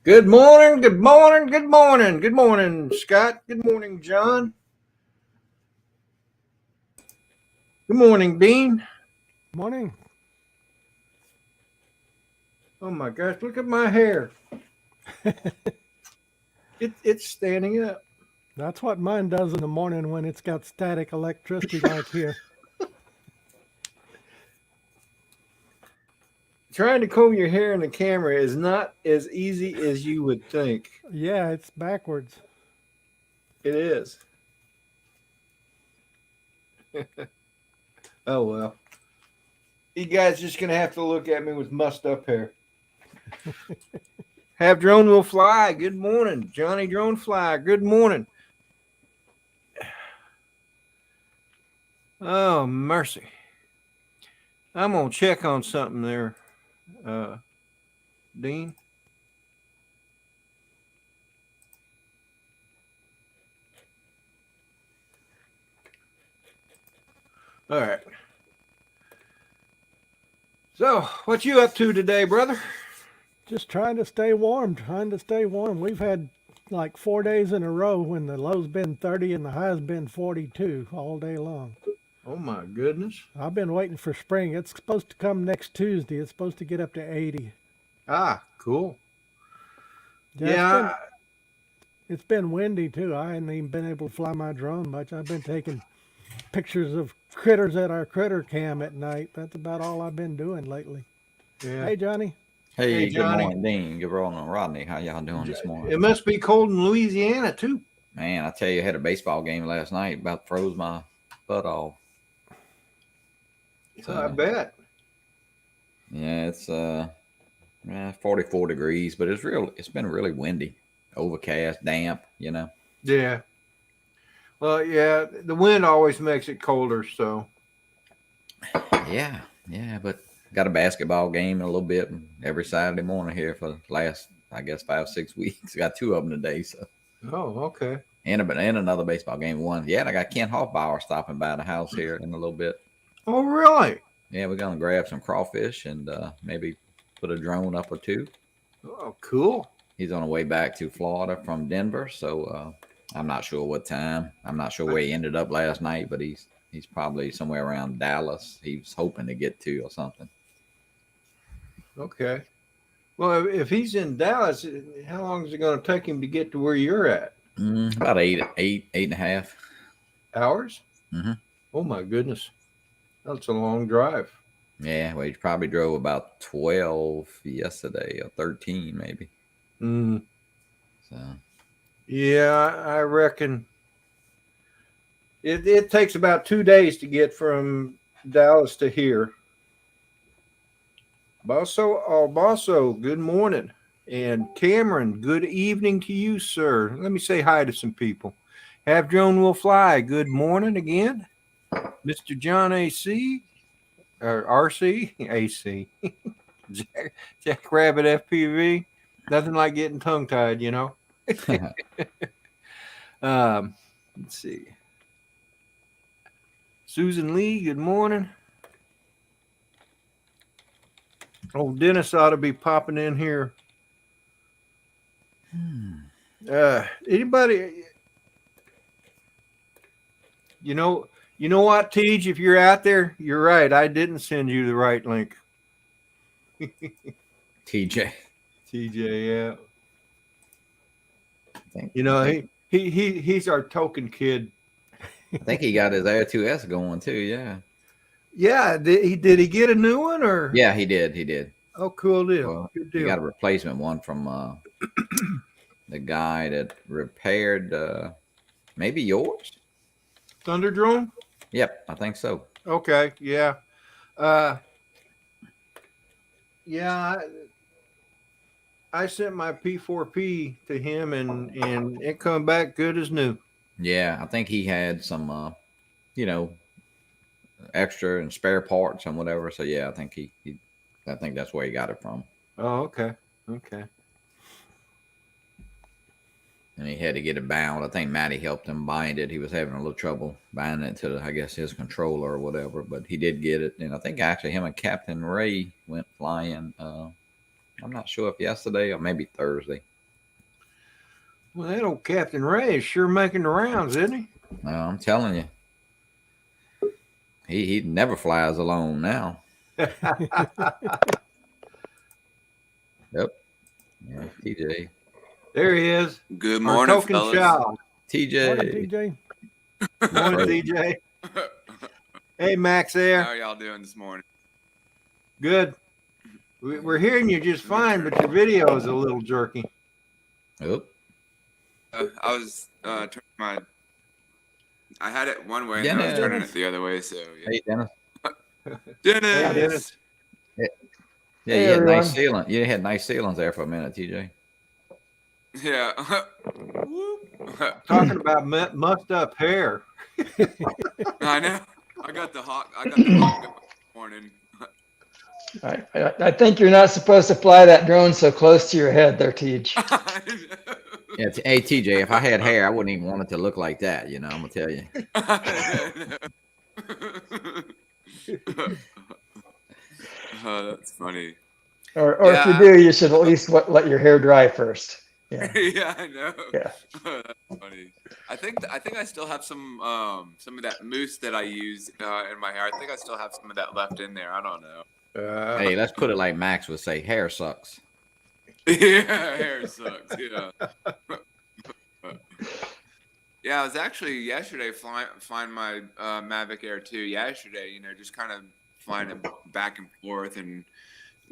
Good morning, good morning, good morning, good morning, Scott. Good morning, John. Good morning, Dean. Morning. Oh my gosh, look at my hair. It's standing up. That's what mine does in the morning when it's got static electricity like here. Trying to comb your hair in the camera is not as easy as you would think. Yeah, it's backwards. It is. Oh well. You guys just gonna have to look at me with mussed up hair. Have Drone will fly. Good morning, Johnny Drone Fly. Good morning. Oh mercy. I'm gonna check on something there, uh, Dean. All right. So, what you up to today, brother? Just trying to stay warm, trying to stay warm. We've had like 4 days in a row when the low's been 30 and the high's been 42 all day long. Oh my goodness. I've been waiting for spring. It's supposed to come next Tuesday. It's supposed to get up to 80. Ah, cool. Yeah, Yeah. it's been windy too. I hadn't even been able to fly my drone much. I've been taking pictures of critters at our critter cam at night. That's about all I've been doing lately. Yeah. Hey, Johnny. Hey, Hey, good Johnny. morning, Dean. Good morning, Rodney. How y'all doing this morning? It must be cold in Louisiana too. Man, I tell you, I had a baseball game last night. About froze my butt off. I bet. Yeah, it's 44 degrees, but it's been really windy, overcast, damp. Yeah. Well, yeah. The wind always makes it colder. So. Yeah, but got a basketball game in a little bit every Saturday morning here for the last, I guess, 5-6 weeks. Got two of them today, so. Oh, okay. And another baseball game. One, yeah. I got Ken Hoffbauer stopping by the house here in a little bit. Oh, really? Yeah, we're gonna grab some crawfish and maybe put a drone up or two. Oh, cool. He's on the way back to Florida from Denver, so I'm not sure what time. I'm not sure where he ended up last night, but he's probably somewhere around Dallas. He's hoping to get to or something. Okay. Well, if he's in Dallas, how long is it going to take him to get to where you're at? About eight and a half hours. Mm-hmm. Oh my goodness, that's a long drive. Yeah, well, he probably drove about 12 yesterday or 13 maybe. So. Yeah, I reckon it takes about 2 days to get from Dallas to here. Basso, good morning. And Cameron, good evening to you, sir. Let me say hi to some people. Have Drone will fly. Good morning again. Mr. John AC, or RC, AC. Jack Rabbit FPV. Nothing like getting tongue tied, you know. Let's see. Susan Lee, good morning. Oh, Dennis ought to be popping in here. Anybody? You know what, Tej? If you're out there, you're right. I didn't send you the right link. TJ, yeah. He's our token kid. I think he got his Air 2S going too. Yeah. Yeah. Did he get a new one or? Yeah, he did. Oh, cool deal. Well, good deal. He got a replacement one from the guy that repaired maybe yours. Thunder Drone? Yep, I think so. Okay, yeah. Yeah, I sent my P4P to him and it come back good as new. Yeah, I think he had some extra and spare parts and whatever. So yeah, I think I think that's where he got it from. Oh, okay. And he had to get it bound. I think Matty helped him bind it. He was having a little trouble binding it to, I guess, his controller or whatever. But he did get it. And I think actually him and Captain Ray went flying. I'm not sure if yesterday or maybe Thursday. Well, that old Captain Ray is sure making the rounds, isn't he? No, I'm telling you, he never flies alone now. Yep. Yeah, TJ. There he is. Good Our morning, token fellas. child. Morning, TJ. TJ. Morning, Right. DJ. Hey, Max How there. are y'all doing this morning? Good. We're hearing you just fine, but your video is a little jerky. Oop. I was turning my. I had it one way and then I was Dennis. turning it the other way. So yeah. Hey, Dennis. Dennis. Hey, Dennis. Yeah, Hey, you had everyone. nice ceiling. You had nice ceilings there for a minute, TJ. Yeah. Talking about mussed up hair. I know. I got the hot going this morning. I think you're not supposed to fly that drone so close to your head there, Teej. Yeah, hey TJ, if I had hair, I wouldn't even want it to look like that. You know, I'm gonna tell you. Oh, that's funny. Or if you Yeah. do, you should at least let your hair dry first. Yeah. Yeah, I know. Yeah. That's funny. I think I still have some of that mousse that I use in my hair. I think I still have some of that left in there. I don't know. Hey, let's put it like Max would say: hair sucks. Yeah, hair sucks. Yeah. Yeah, I was actually yesterday flying my Mavic Air 2 yesterday. You know, just kind of flying it back and forth and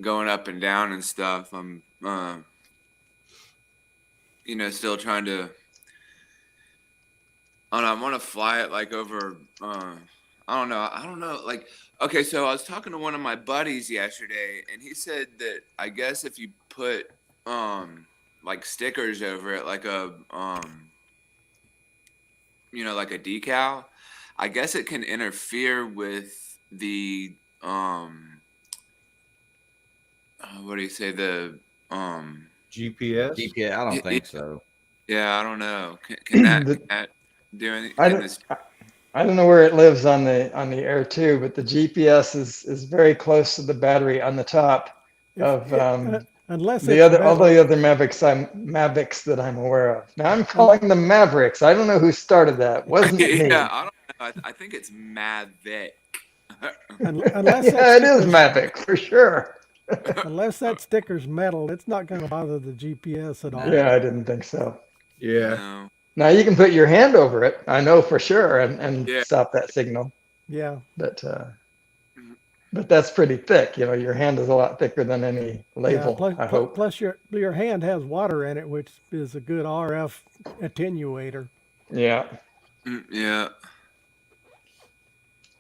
going up and down and stuff. I'm, you know, still trying to. I want to fly it like over. I don't know. Like, okay, so I was talking to one of my buddies yesterday, and he said that I guess if you put like stickers over it, like a you know, like a decal, I guess it can interfere with the what do you say, the GPS. GPS? I don't think so. yeah, I don't know. Can that do anything? I don't know where it lives on the Air 2, but the GPS is very close to the battery on the top of Unless all it's the metal. other Mavics that I'm aware of. Now I'm calling them Mavericks. I don't know who started that. Wasn't me. Yeah, I don't know. I think it's Mavic. Unless Yeah, it is sticker's- Mavic for sure. Unless that sticker's metal, it's not going to bother the GPS at all. Yeah, I didn't think so. Yeah. No. Now you can put your hand over it, I know for sure, and Yeah. stop that signal. Yeah. But that's pretty thick. You know, your hand is a lot thicker than any label. I hope. Plus your hand has water in it, which is a good RF attenuator. Yeah. Yeah.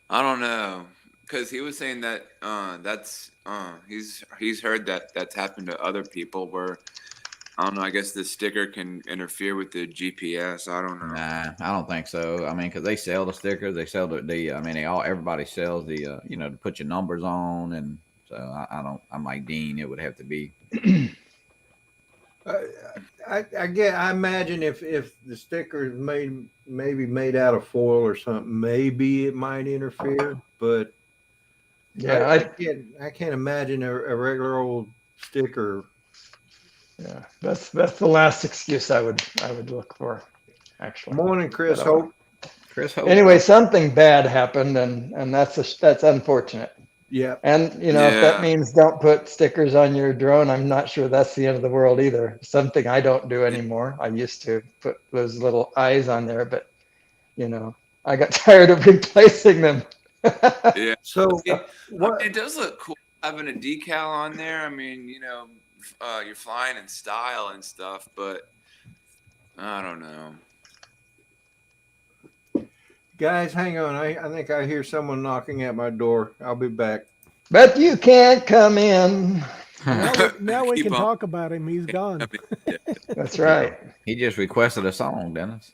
I don't know, because he was saying that that's he's heard that that's happened to other people where I don't know. I guess the sticker can interfere with the GPS. I don't know. Nah, I don't think so. I mean, because they sell the stickers, they sell the. I mean, everybody sells the. You know, to put your numbers on, and so I don't. I'm like Dean. It would have to be. I imagine if the sticker is maybe made out of foil or something, maybe it might interfere. But Yeah. I can't imagine a regular old sticker. Yeah. That's the last excuse I would look for, actually. Morning, Chris But, Hope. Chris Hope. Anyway, something bad happened, and that's unfortunate. Yeah. And you know, if that Yeah. means don't put stickers on your drone, I'm not sure that's the end of the world either. Something I don't do anymore. I used to put those little eyes on there, but you know, I got tired of replacing them. Yeah. So What? It does look cool having a decal on there. I mean, you know, you're flying in style and stuff, but I don't know. guys, hang on. I think I hear someone knocking at my door. I'll be back. But you can't come in. Now we Keep can on. talk about him. He's gone. That's right. He just requested a song, Dennis.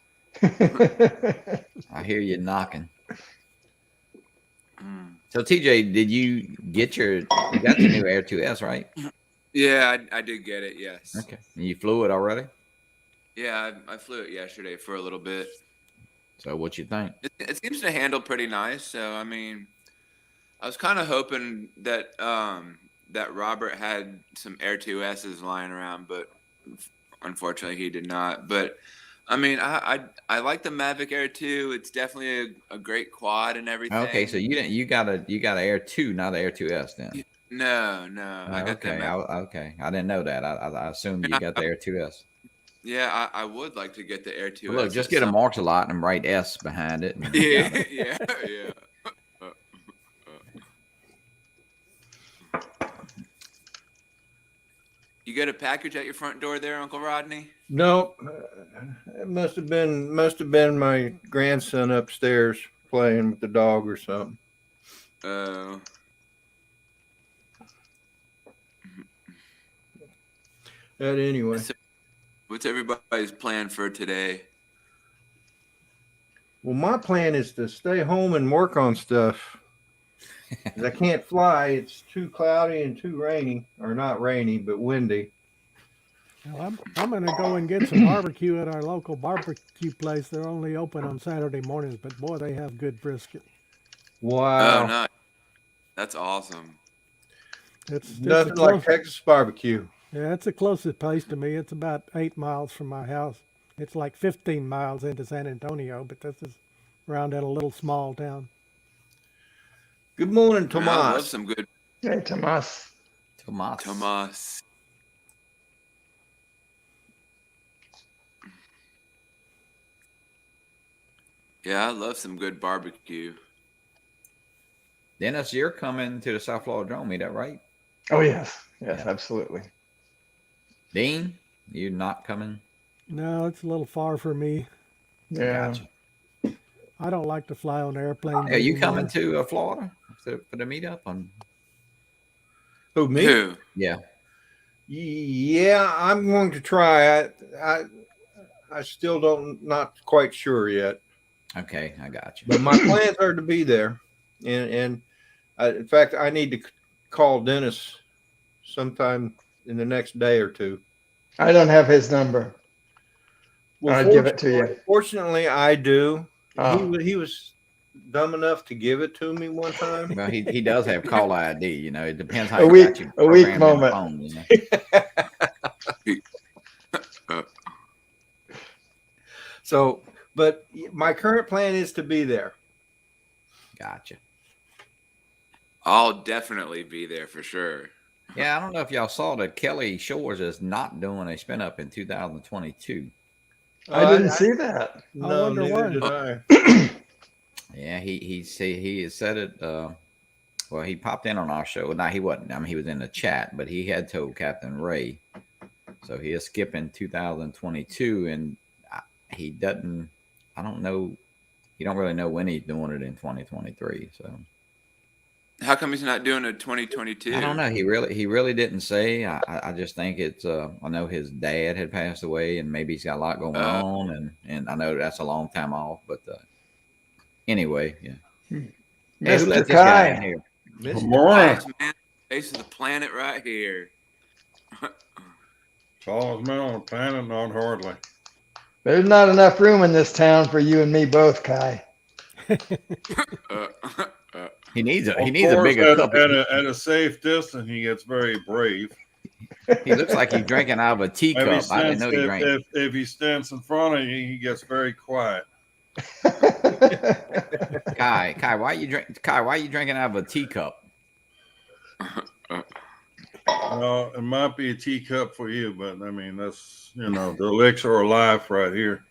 I hear you knocking. So TJ, did you got the new Air 2S, right? Yeah, I did get it. Yes. Okay. And you flew it already? Yeah, I flew it yesterday for a little bit. So what you think? It seems to handle pretty nice. So I mean, I was kind of hoping that that Robert had some Air 2S's lying around, but unfortunately, he did not. But I mean, I like the Mavic Air 2. It's definitely a great quad and everything. Okay, so you got a Air 2, not an Air 2S then. No, I got Okay, that. okay. I didn't know that. I assumed you got the Air 2S. Yeah, I would like to get the Air 2S. Well, look, just get a marks a lot and write S behind it. And Yeah. You got a package at your front door there, Uncle Rodney? No, it must have been my grandson upstairs playing with the dog or something. Oh. But anyway, What's everybody's plan for today? well, my plan is to stay home and work on stuff. 'Cause I can't fly. It's too cloudy and too rainy, or not rainy, but windy. Well, I'm going to go and get some barbecue at our local barbecue place. They're only open on Saturday mornings, but boy, they have good brisket. Wow. Oh, no. That's awesome. It's Nothing like Texas barbecue. Yeah, it's the closest place to me. It's about 8 miles from my house. It's like 15 miles into San Antonio, but this is around in a little small town. Good morning, I love Tomas. some good Hey, Tomas. Tomas. Yeah, I love some good barbecue. Dennis, you're coming to the South Florida Drone Meet, that right? Oh, yes. Yes, absolutely. Dean, you're not coming? No, it's a little far for me. Yeah. Gotcha. I don't like to fly on airplanes. Are you anymore. coming to Florida for the meetup? Who, me? Who? Yeah. Yeah, I'm going to try. I still not quite sure yet. Okay, I got you. But my plans are to be there, and in fact, I need to call Dennis sometime in the next day or two. I don't have his number. Well, I'll give it to you. Fortunately, I do. Oh. He was dumb enough to give it to me one time. Well, he does have call ID. You know, it depends how A you weak- got your a weak program in the moment. phone, you know? So, but my current plan is to be there. Gotcha. I'll definitely be there for sure. Yeah, I don't know if y'all saw that Kelly Shores is not doing a spin up in 2022. I didn't see that. No, wonder neither why. did I. Yeah, he said it. Well, he popped in on our show. No, he wasn't. I mean, he was in the chat, but he had told Captain Ray. So he is skipping 2022, and he doesn't. I don't know. He don't really know when he's doing it in 2023. So How come he's not doing a 2022? I don't know. He really didn't say. I just think it's. I know his dad had passed away, and maybe he's got a lot going on, and I know that's a long time off. But anyway, yeah. Hey, who let Mr. this guy in Kai. here? Missed Good morning. Nice, man. Face of the planet right here. Tallest man on the planet, not hardly. There's not enough room in this town for you and me both, Kai. He needs a Of bigger course, cup. at a safe distance, he gets very brave. He looks like he's drinking out of a If teacup. he I didn't stands, know he drank. if he stands in front of you, he gets very quiet. Kai, why you drinking out of a teacup? Well, it might be a teacup for you, but I mean, that's, the elixir of life right here.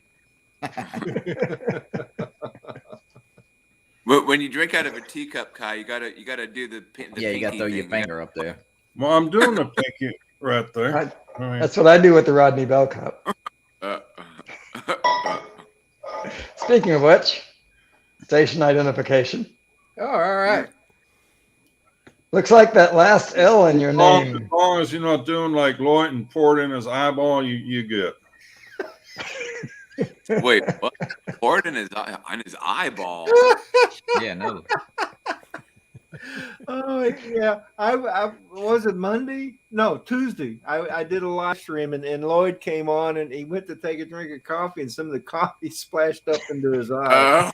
When you drink out of a teacup, Kai, you gotta do the Yeah, you got to pinky throw your thing. finger up there. Well, I'm doing the pinky right there. I mean, That's what I do with the Rodney Bell cup. Speaking of which, station identification. Oh, all right. Looks like that last L in your as name. long as you're not doing like Lloyd and pour it in his eyeball, you good. Wait, what? Poured in his eyeball. Yeah, no. Oh yeah, I was it Monday? No, Tuesday. I did a live stream and Lloyd came on and he went to take a drink of coffee and some of the coffee splashed up into his eye.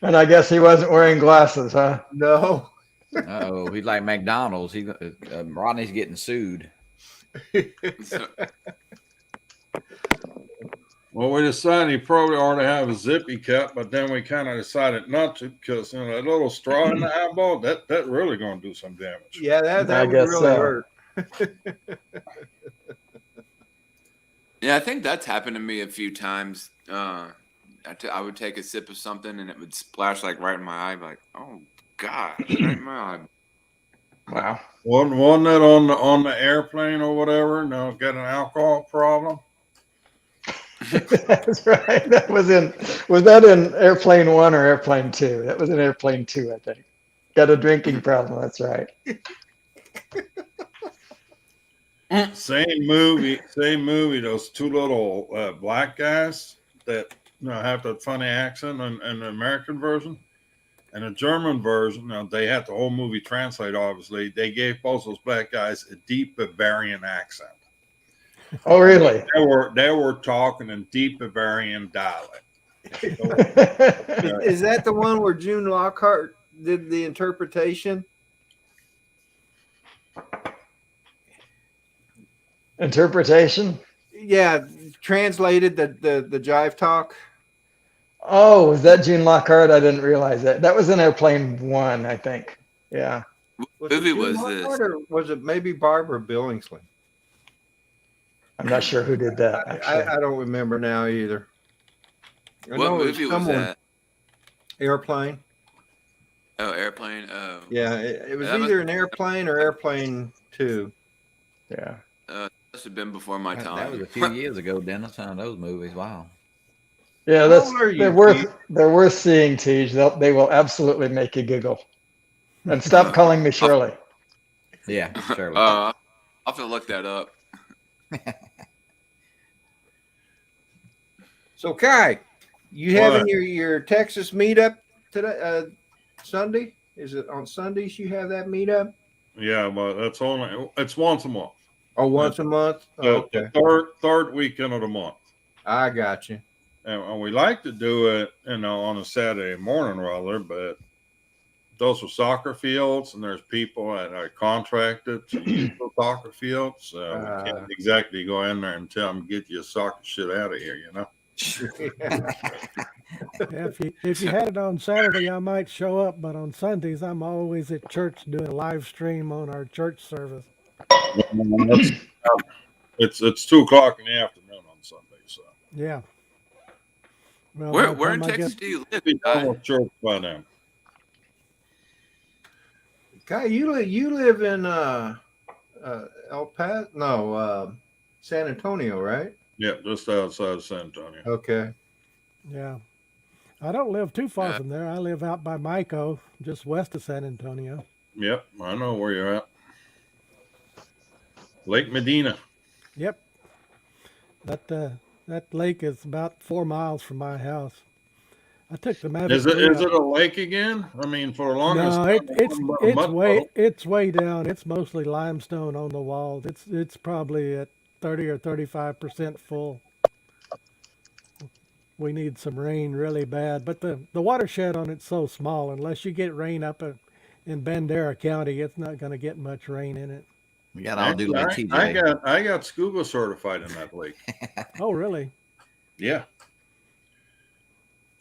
And I guess he wasn't wearing glasses, huh? No. Oh, he's like McDonald's. Rodney's getting sued. So, Well, we decided he probably ought to have a zippy cap, but then we kind of decided not to because that little straw in the eyeball that really going to do some damage. Yeah, I that would guess really so. hurt. yeah, I think that's happened to me a few times. I would take a sip of something and it would splash like right in my eye. Like, oh gosh, right in my eye. Wow. Wasn't that on the airplane or whatever? No, got an alcohol problem. That's right. Was that in Airplane 1 or Airplane 2? That was in Airplane 2, I think. Got a drinking problem. That's right. Same movie. Those two little black guys that have that funny accent in the American version. And the German version, they had the whole movie translate, obviously. They gave both those black guys a deep Bavarian accent. Oh, really? They were talking in deep Bavarian dialect. Is that the one where June Lockhart did the interpretation? Interpretation? Yeah, translated the jive talk. Oh, was that June Lockhart? I didn't realize that. That was in Airplane 1, I think. Yeah. What it movie June was Lockhart, this? or was it maybe Barbara Billingsley? I'm not sure who did that, actually. I don't remember now either. I What know it movie was someone- that? Airplane. Oh, Airplane. Oh, Yeah, it was That must- either an Airplane or Airplane 2. Yeah. must have been before my time. That was a few years ago, Dennis. Some of those movies. Wow. Yeah, How old are you, they're worth seeing, Tej. They will absolutely make you giggle. And stop calling me Shirley. Yeah, sure. I'll have to look that up. So Kai, you What? having your Texas meetup today? Sunday? Is it on Sundays you have that meetup? Yeah, but it's once a month. Oh, once a month? Oh, okay. The third weekend of the month. I got you. And we like to do it, on a Saturday morning rather, but those are soccer fields, and there's people that are contracted to use the soccer fields. So we can't exactly go in there and tell them, get your soccer shit out of here, Yeah, if you had it on Saturday, I might show up, but on Sundays, I'm always at church doing a live stream on our church service. It's 2:00 in the afternoon on Sunday, so Yeah. Well, by the Where in time I Texas get- do you live? be done with church by then. Kai, you live in El Paso? No, San Antonio, right? Yeah, just outside of San Antonio. Okay. Yeah. I don't live too far from there. I live out by Mico, just west of San Antonio. Yep, I know where you're at. Lake Medina. Yep. That lake is about 4 miles from my house. I took the map. Is it a lake again? I mean, for the longest No, time, it's way down. It's mostly limestone on the walls. It's probably at 30 or 35% full. We need some rain really bad, but the watershed on it's so small. Unless you get rain up in Bandera County, it's not going to get much rain in it. We got all do like TJ. I got scuba certified in that lake. Oh, really? Yeah.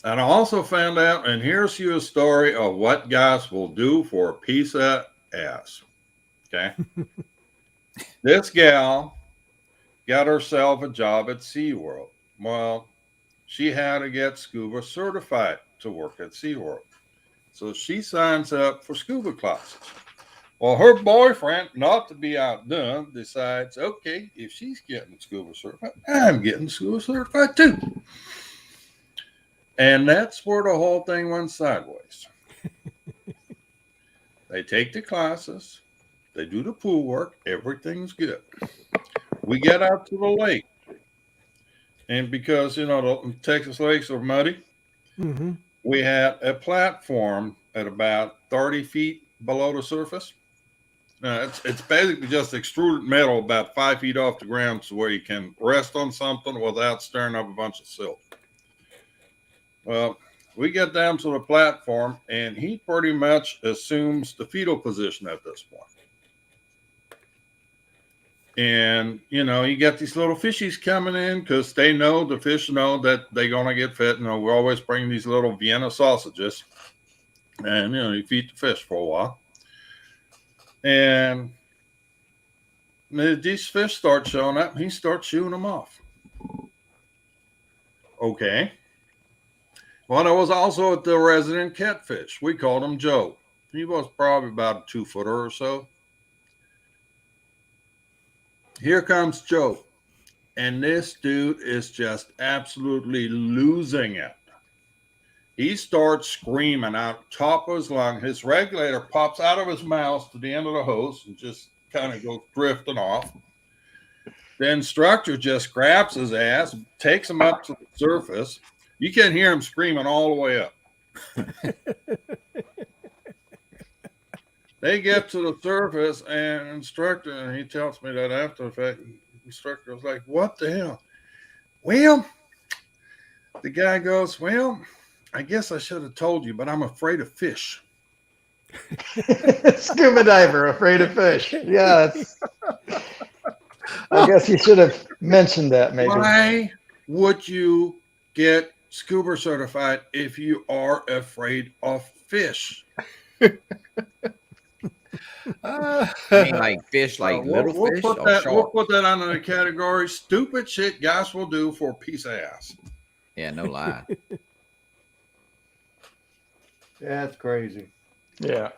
And I also found out, and here's you a story of what guys will do for a piece of ass. Okay. This gal got herself a job at SeaWorld. Well, she had to get scuba certified to work at SeaWorld. So she signs up for scuba classes. Well, her boyfriend, not to be outdone, decides, okay, if she's getting scuba certified, I'm getting scuba certified too. And that's where the whole thing went sideways. They take the classes, they do the pool work, everything's good. We get out to the lake. And because, the Texas lakes are muddy, Mm-hmm. we had a platform at about 30 feet below the surface. Now, it's basically just extruded metal about 5 feet off the ground so where you can rest on something without stirring up a bunch of silt. Well, we get down to the platform, and he pretty much assumes the fetal position at this point. And, you know, you get these little fishies coming in because they know, the fish know that they're going to get fed. You know, we always bring these little Vienna sausages. And, you know, you feed the fish for a while. And these fish start showing up. And he starts shooing them off. Okay. Well, there was also the resident catfish. We called him Joe. He was probably about a 2-footer or so. Here comes Joe. And this dude is just absolutely losing it. He starts screaming out top of his lung. His regulator pops out of his mouth to the end of the hose and just kind of goes drifting off. The instructor just grabs his ass, takes him up to the surface. You can hear him screaming all the way up. They get to the surface, and instructor, and he tells me that after the fact, instructor was like, "What the hell?" Well, the guy goes, "Well, I guess I should have told you, but I'm afraid of fish." Scuba diver, afraid of fish. Yeah, I guess you should have mentioned that maybe. Why would you get scuba certified if you are afraid of fish? I mean, like fish, like little fish or We'll shark. put that under the category stupid shit guys will do for a piece of ass. Yeah, no lie. That's crazy. Yeah.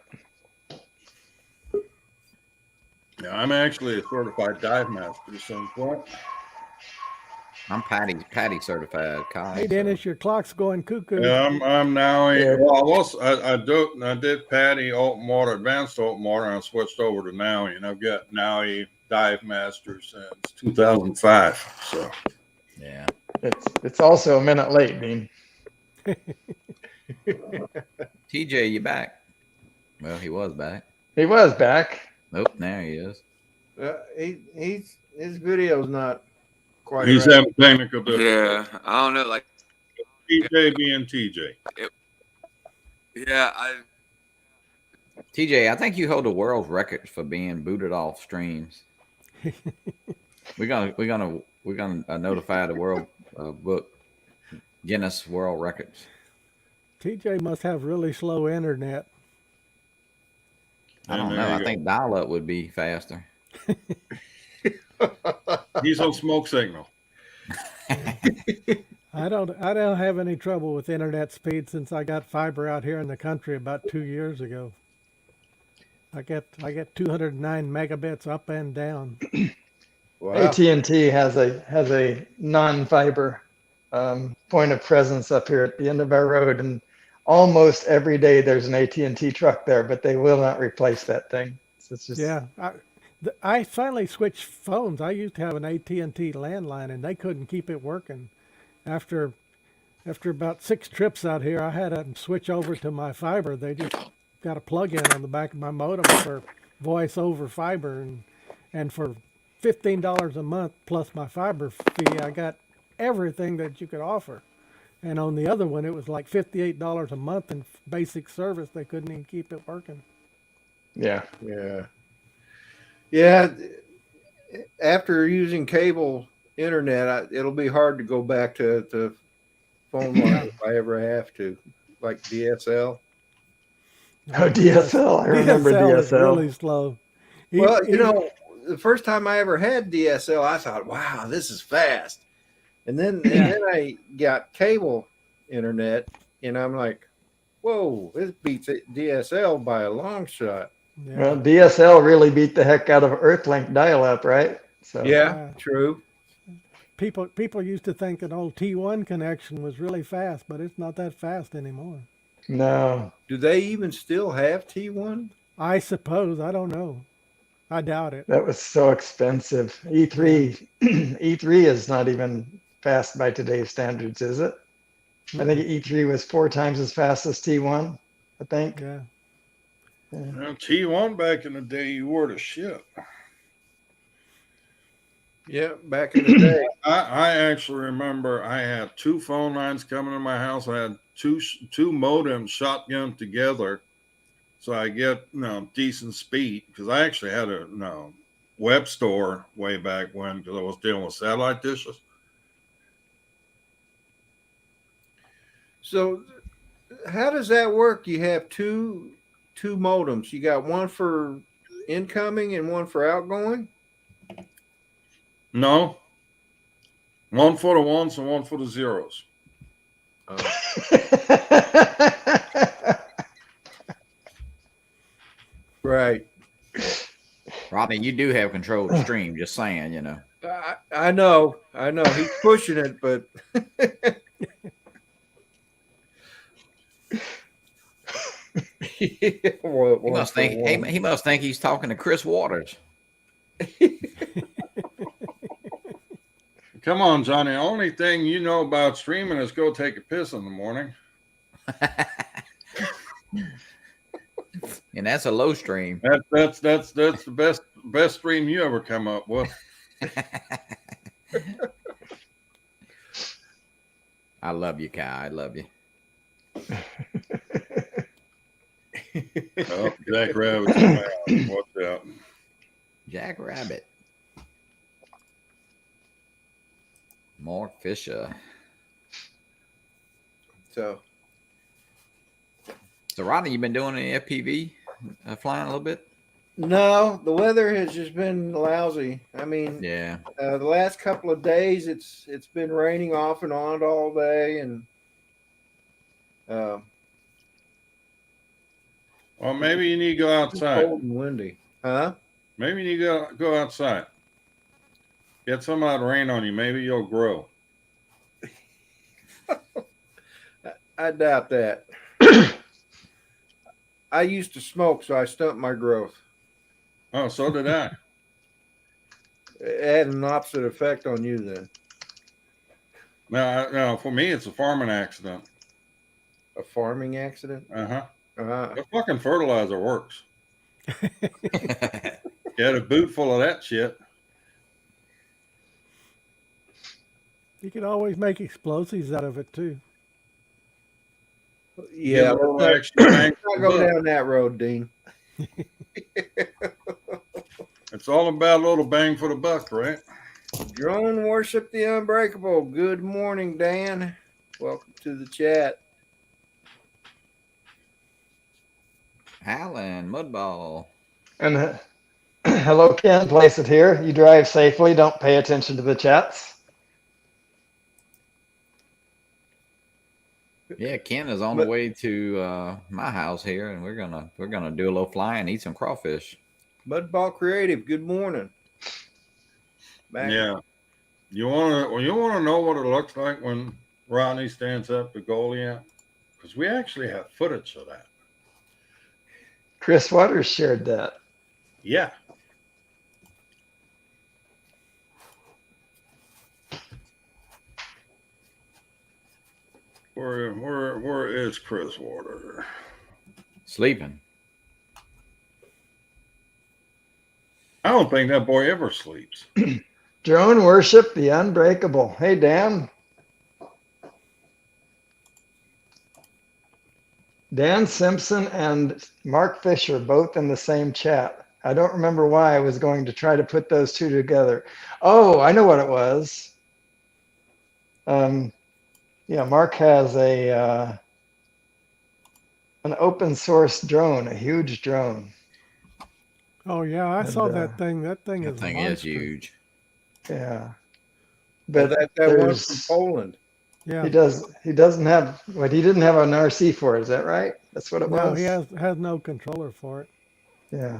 Yeah, I'm actually a certified dive master at some point. I'm Patty certified. Kai, Hey, Dennis, your clock's going cuckoo. Yeah, I'm now Yeah. I did Patty open water, advanced open water, and I switched over to Nowie, and I've got Nowie dive master since 2005. So yeah. It's also a minute late, Dean. TJ, you back? Well, he was back. He was back. Nope, there he is. His video's not quite he's right. having technical difficulties. Yeah, I don't know. Like, TJ being TJ. yeah, TJ, I think you hold the world record for being booted off streams. We're gonna notify the world book Guinness World Records. TJ must have really slow internet. I don't And know. there I you think dial-up would be faster. He's on smoke signal. I don't have any trouble with internet speed since I got fiber out here in the country about 2 years ago. I get 209 megabits up and down. Wow. AT&T has a non-fiber point of presence up here at the end of our road, and almost every day there's an AT&T truck there, but they will not replace that thing. So it's just Yeah, I finally switched phones. I used to have an AT&T landline, and they couldn't keep it working. After about 6 trips out here, I had to switch over to my fiber. They just got a plug-in on the back of my modem for voice over fiber, and for $15 a month plus my fiber fee, I got everything that you could offer. And on the other one, it was like $58 a month in basic service. They couldn't even keep it working. yeah. Yeah. After using cable internet, it'll be hard to go back to phone line if I ever have to, like DSL. Oh, DSL. I remember DSL is DSL. really slow. Well, the first time I ever had DSL, I thought, wow, this is fast. And then I got cable internet, and I'm like, whoa, this beats DSL by a long shot. Yeah. Well, DSL really beat the heck out of Earthlink dial-up, right? So Yeah, true. People used to think an old T1 connection was really fast, but it's not that fast anymore. No. Do they even still have T1? I suppose. I don't know. I doubt it. That was so expensive. E3 E3 is not even fast by today's standards, is it? I think E3 was 4 times as fast as T1, I think. Yeah. Well, T1 back in the day, you were the shit. Yeah, back in the day. I actually remember I had 2 phone lines coming to my house. I had two modems shotgun together, so I get decent speed because I actually had a web store way back when, because I was dealing with satellite dishes. So how does that work? You have two modems. You got one for incoming and one for outgoing? No. One for the ones and one for the zeros. Right. Rodney, you do have control of the stream, just saying, you know. I know. He's pushing it, but He must think he's talking to Chris Waters. Come on, Johnny. Only thing you know about streaming is go take a piss in the morning. And that's a low stream. That's the best stream you ever come up with. I love you, Kai. I love you. Oh, Jack Rabbit's around. Watch out. Jack Rabbit. Mark Fisher. So Rodney, you been doing any FPV flying a little bit? no, the weather has just been lousy. I mean, Yeah. the last couple of days it's been raining off and on all day, and Well, maybe you need to go outside. cold and windy. Huh? Maybe you need to go outside. Get some of that rain on you. Maybe you'll grow. I doubt that. I used to smoke, so I stumped my growth. Oh, so did I. It had an opposite effect on you then. No, for me, it's a farming accident. A farming accident? Uh-huh. Uh-huh. The fucking fertilizer works. Get a boot full of that shit. You can always make explosives out of it too. Yeah, Get a little let's extra bang not for go the buck. down that road, Dean. It's all about a little bang for the buck, right? Drone worship the unbreakable. Good morning, Dan. Welcome to the chat. Alan, Mudball. And hello, Ken. Place it here. You drive safely. Don't pay attention to the chats. Yeah, Ken is on the way to my house here, and we're gonna do a little flying, eat some crawfish. Mudball Creative. Good morning. Back. Yeah. You wanna know what it looks like when Rodney stands up to goalie out? Because we actually have footage of that. Chris Waters shared that. Yeah. Where is Chris Water? Sleeping. I don't think that boy ever sleeps. Drone worship the unbreakable. Hey, Dan. Dan Simpson and Mark Fisher both in the same chat. I don't remember why I was going to try to put those two together. Oh, I know what it was. Yeah, Mark has an open source drone, a huge drone. Oh yeah, I saw that thing. That thing That is thing monster. is huge. Yeah, But but that one from there's Poland. Yeah. he didn't have an RC for it. Is that right? That's what it No, was. he has no controller for it. Yeah.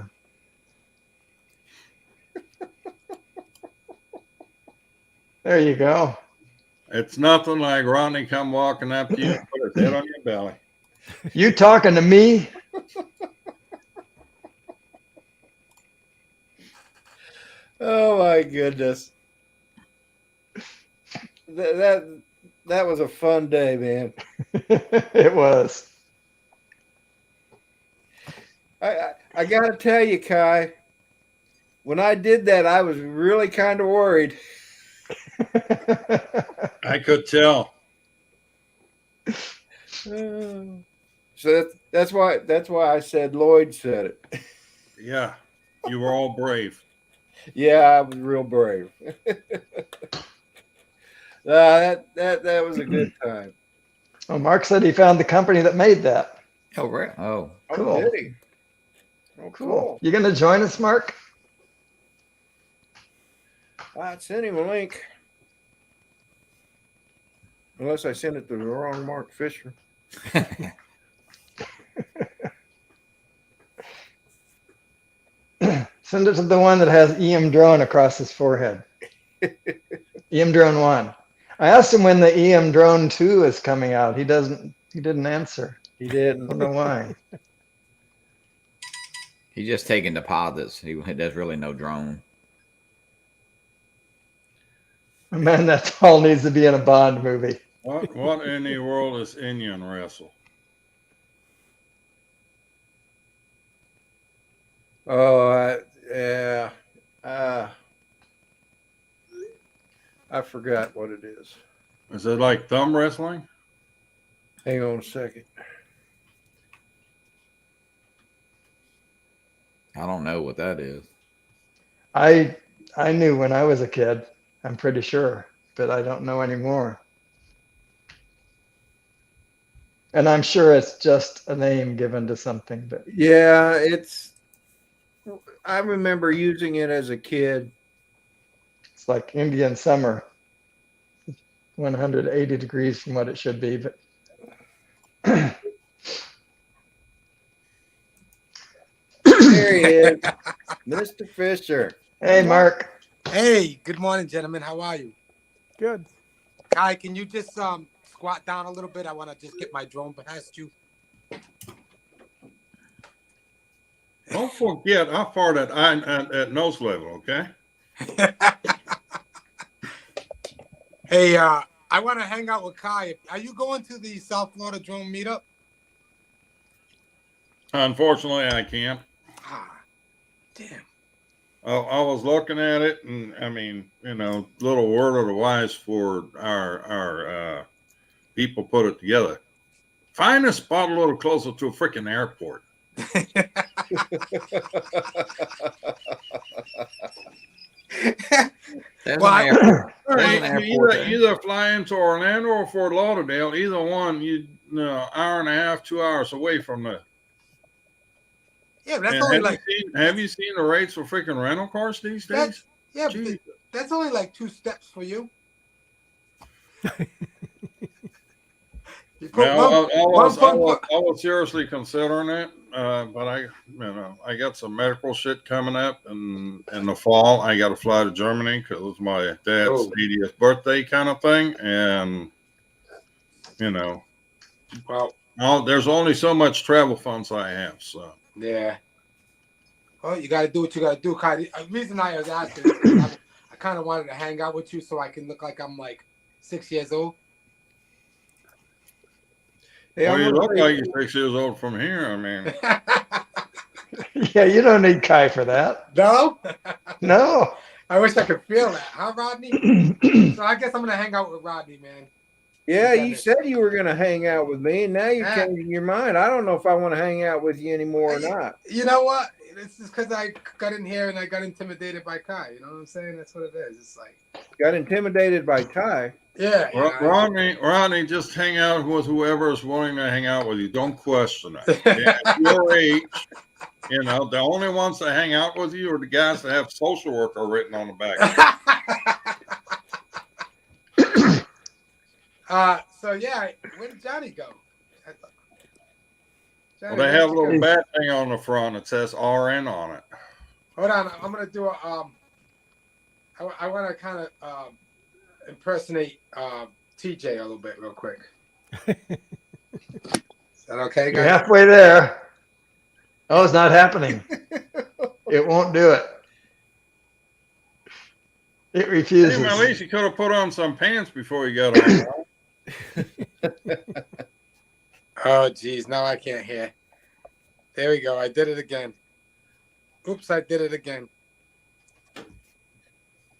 There you go. It's nothing like Rodney come walking up to you and put his head on your belly. You talking to me? Oh my goodness. That was a fun day, man. It was. I gotta tell you, Kai, when I did that, I was really kind of worried. I could tell. So that's why I said Lloyd said it. Yeah, you were all brave. Yeah, I was real brave. That was a good time. Well, Mark said he found the company that made that. Oh, right. Oh, Oh, Cool. did he? Oh, Cool. You going to join us, Mark? I sent him a link. Unless I sent it to the wrong Mark Fisher. Send it to the one that has EM Drone across his forehead. EM Drone 1. I asked him when the EM Drone 2 is coming out. He didn't answer. He I didn't. don't know why. he's just taking deposits. There's really no drone. Man, that all needs to be in a Bond movie. What in the world is Indian wrestle? Oh, yeah. I forgot what it is. Is it like thumb wrestling? Hang on a second. I don't know what that is. I knew when I was a kid. I'm pretty sure, but I don't know anymore. And I'm sure it's just a name given to something, but Yeah, I remember using it as a kid. it's like Indian summer. 180 degrees from what it should be, but There he is, Mr. Fisher. hey, Mark. Hey, good morning, gentlemen. How are you? Good. Kai, can you just squat down a little bit? I want to just get my drone past you. Don't forget how far that at nose level, okay? Hey, I want to hang out with Kai. Are you going to the South Florida drone meetup? Unfortunately, I can't. Ah, damn. I was looking at it, and I mean, little word of the wise for our people put it together. Find a spot a little closer to a freaking airport. There's Well, an airport. Hey, There's an airport there. either fly into Orlando or Fort Lauderdale. Either one, hour and a half, 2 hours away from the. yeah, but that's And only have like you seen the rates for freaking rental cars these days? that's yeah, but Jeez. that's only like 2 steps for you. You put Now, one- I one phone was seriously considering it, but I got some medical shit coming up, and in the fall I got to fly to Germany because it's my dad's Oh. 80th birthday kind of thing, and Well, there's only so much travel funds I have, so. yeah. Well, you got to do what you got to do, Kai. The reason I was asking is 'cause I kind of wanted to hang out with you so I can look like I'm like 6 years old. Hey, Well, I'm you gonna look say- like you're 6 years old from here. I mean, Yeah, you don't need Kai for that. No? No. I wish I could feel that, huh, Rodney? So I guess I'm gonna hang out with Rodney, man. Yeah, Damn you it. said you were going to hang out with me, and now you're Yeah. changing your mind. I don't know if I want to hang out with you anymore or not. You know what? It's just because I got in here and I got intimidated by Kai. You know what I'm saying? That's what it is. It's like, Got intimidated by Ty. yeah. Rodney, just hang out with whoever is willing to hang out with you. Don't question it. Yeah, at your age, the only ones that hang out with you are the guys that have social worker written on the back. So yeah, where did Johnny go? Well, they have a little bat thing on the front that says RN on it. Hold on, I'm gonna do a I want to kind of impersonate TJ a little bit real quick. Is that okay, You're guys? halfway there. Oh, it's not happening. It won't do it. It refuses. Hey, at least you could have put on some pants before you got on. Oh, geez, now I can't hear. There we go. I did it again. Oops, I did it again.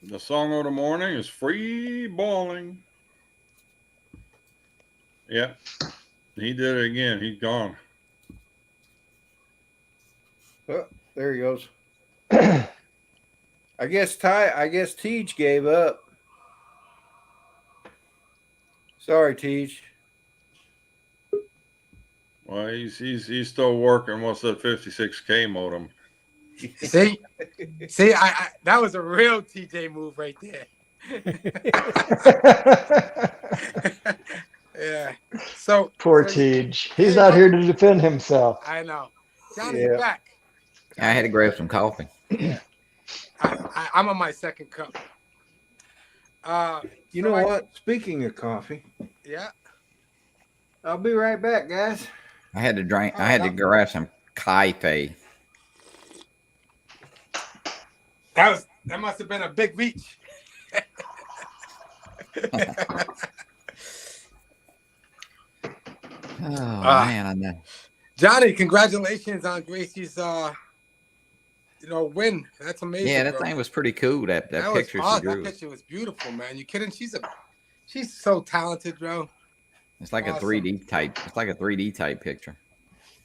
The song of the morning is Free Balling. Yep. He did it again. He's gone. Oh, there he goes. I guess Teach gave up. Sorry, Teach. Well, he's still working. What's that 56K modem? See, I that was a real TJ move right there. Yeah. So Poor so, Tej. He's hey, not bro- here to defend himself. I know. Johnny, Yeah. you're back. I had to grab some coffee. I'm on my second cup. You so know what? Speaking of coffee, Yeah. I'll be right back, guys. I had to drink. I had to grab some cafe. That must have been a big reach. Oh man, I know. Johnny, congratulations on Gracie's win. That's amazing. Yeah, that bro. thing was pretty cool. That That picture was she awesome. drew. That picture was beautiful, man. You kidding? She's so talented, bro. It's like awesome. a 3D type. It's like a 3D type picture.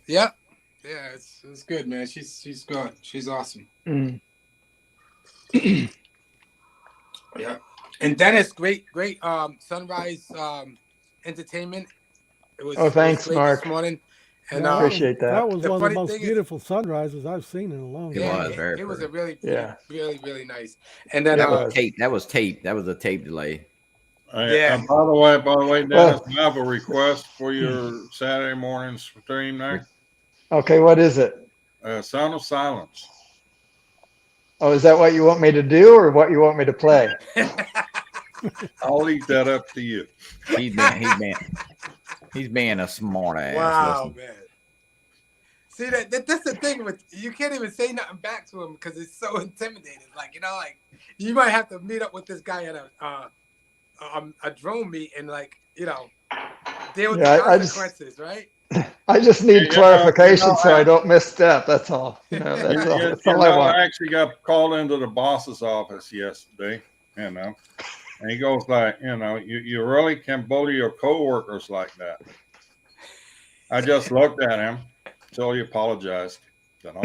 Yep. Yeah, it's good, man. She's good. She's awesome. Mm. Yeah. And Dennis, great Sunrise Entertainment. Thanks, great Mark. This morning. And Yeah, Appreciate that. That was The one of the funny most thing is- beautiful sunrises I've seen in a long It time. was very it was a pretty. really, Yeah. really nice. And then It That was was. tape. That was tape. That was a tape delay. Yeah. By the way, Dennis, Well- I have a request for your Saturday morning stream there. Okay, what is it? Sound of Silence. Oh, is that what you want me to do or what you want me to play? I'll leave that up to you. He's being a smart ass. Wow, Listen. man. See that's the thing with you can't even say nothing back to him because it's so intimidating. Like you might have to meet up with this guy at a drone meet and deal with Yeah, the I just- consequences, right? I just need Yeah, clarification so I don't misstep. That's all. That's all, You that's all I know, want. I actually got called into the boss's office yesterday, and he goes like, you really can bully your coworkers like that. I just looked at him until he apologized. Then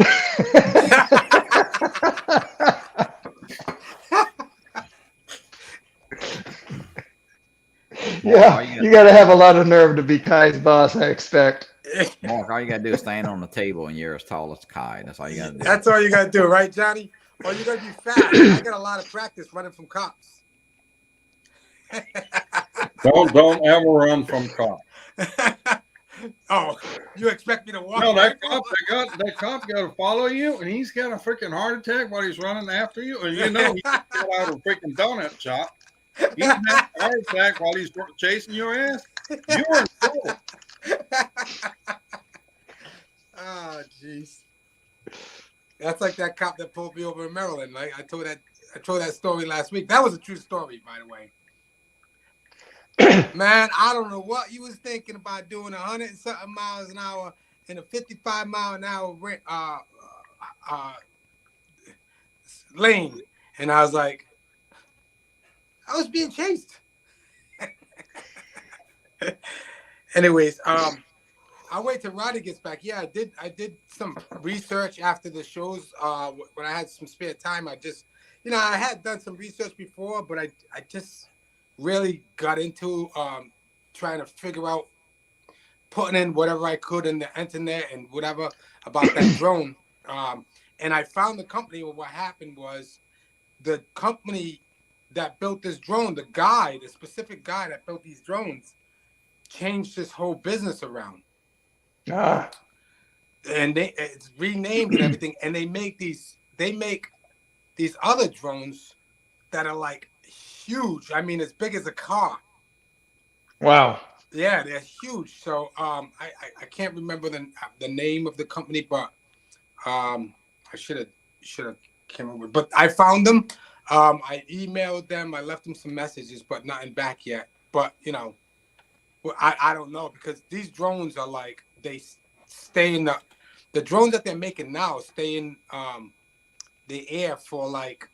Yeah, you got to have a lot of nerve to be Kai's boss, I expect. Mark, all you gotta do is stand on the table and you're as tall as Kai. That's all you gotta do. That's all you gotta do, right, Johnny? Or you gotta be fast. I got a lot of practice running from cops. don't ever run from cops. Oh, you expect me to walk? No, right that cop's got to follow you, and he's got a freaking heart attack while he's running after you, and he got out of a freaking donut shop. He's had a heart attack while he's chasing your ass. You're in trouble. Oh, jeez. That's like that cop that pulled me over in Maryland. Like I told that story last week. That was a true story, by the way. Man, I don't know what you was thinking about doing 100 and something miles an hour in a 55 mile an hour lane, and I was like, I was being chased. Anyways, I'll wait till Rodney gets back. Yeah, I did some research after the shows. When I had some spare time, I just, I had done some research before, but I just really got into trying to figure out, putting in whatever I could in the internet and whatever about that drone. And I found the company. What happened was the company that built this drone, the specific guy that built these drones, changed this whole business around. And it's renamed and everything, and they make these other drones that are like huge. I mean, as big as a car. Wow. Yeah, they're huge. So I can't remember the name of the company, but I should have came up with. But I found them. I emailed them. I left them some messages, but nothing back yet. But I don't know, because these drones are like, they stay in the drones that they're making now stay in the air for like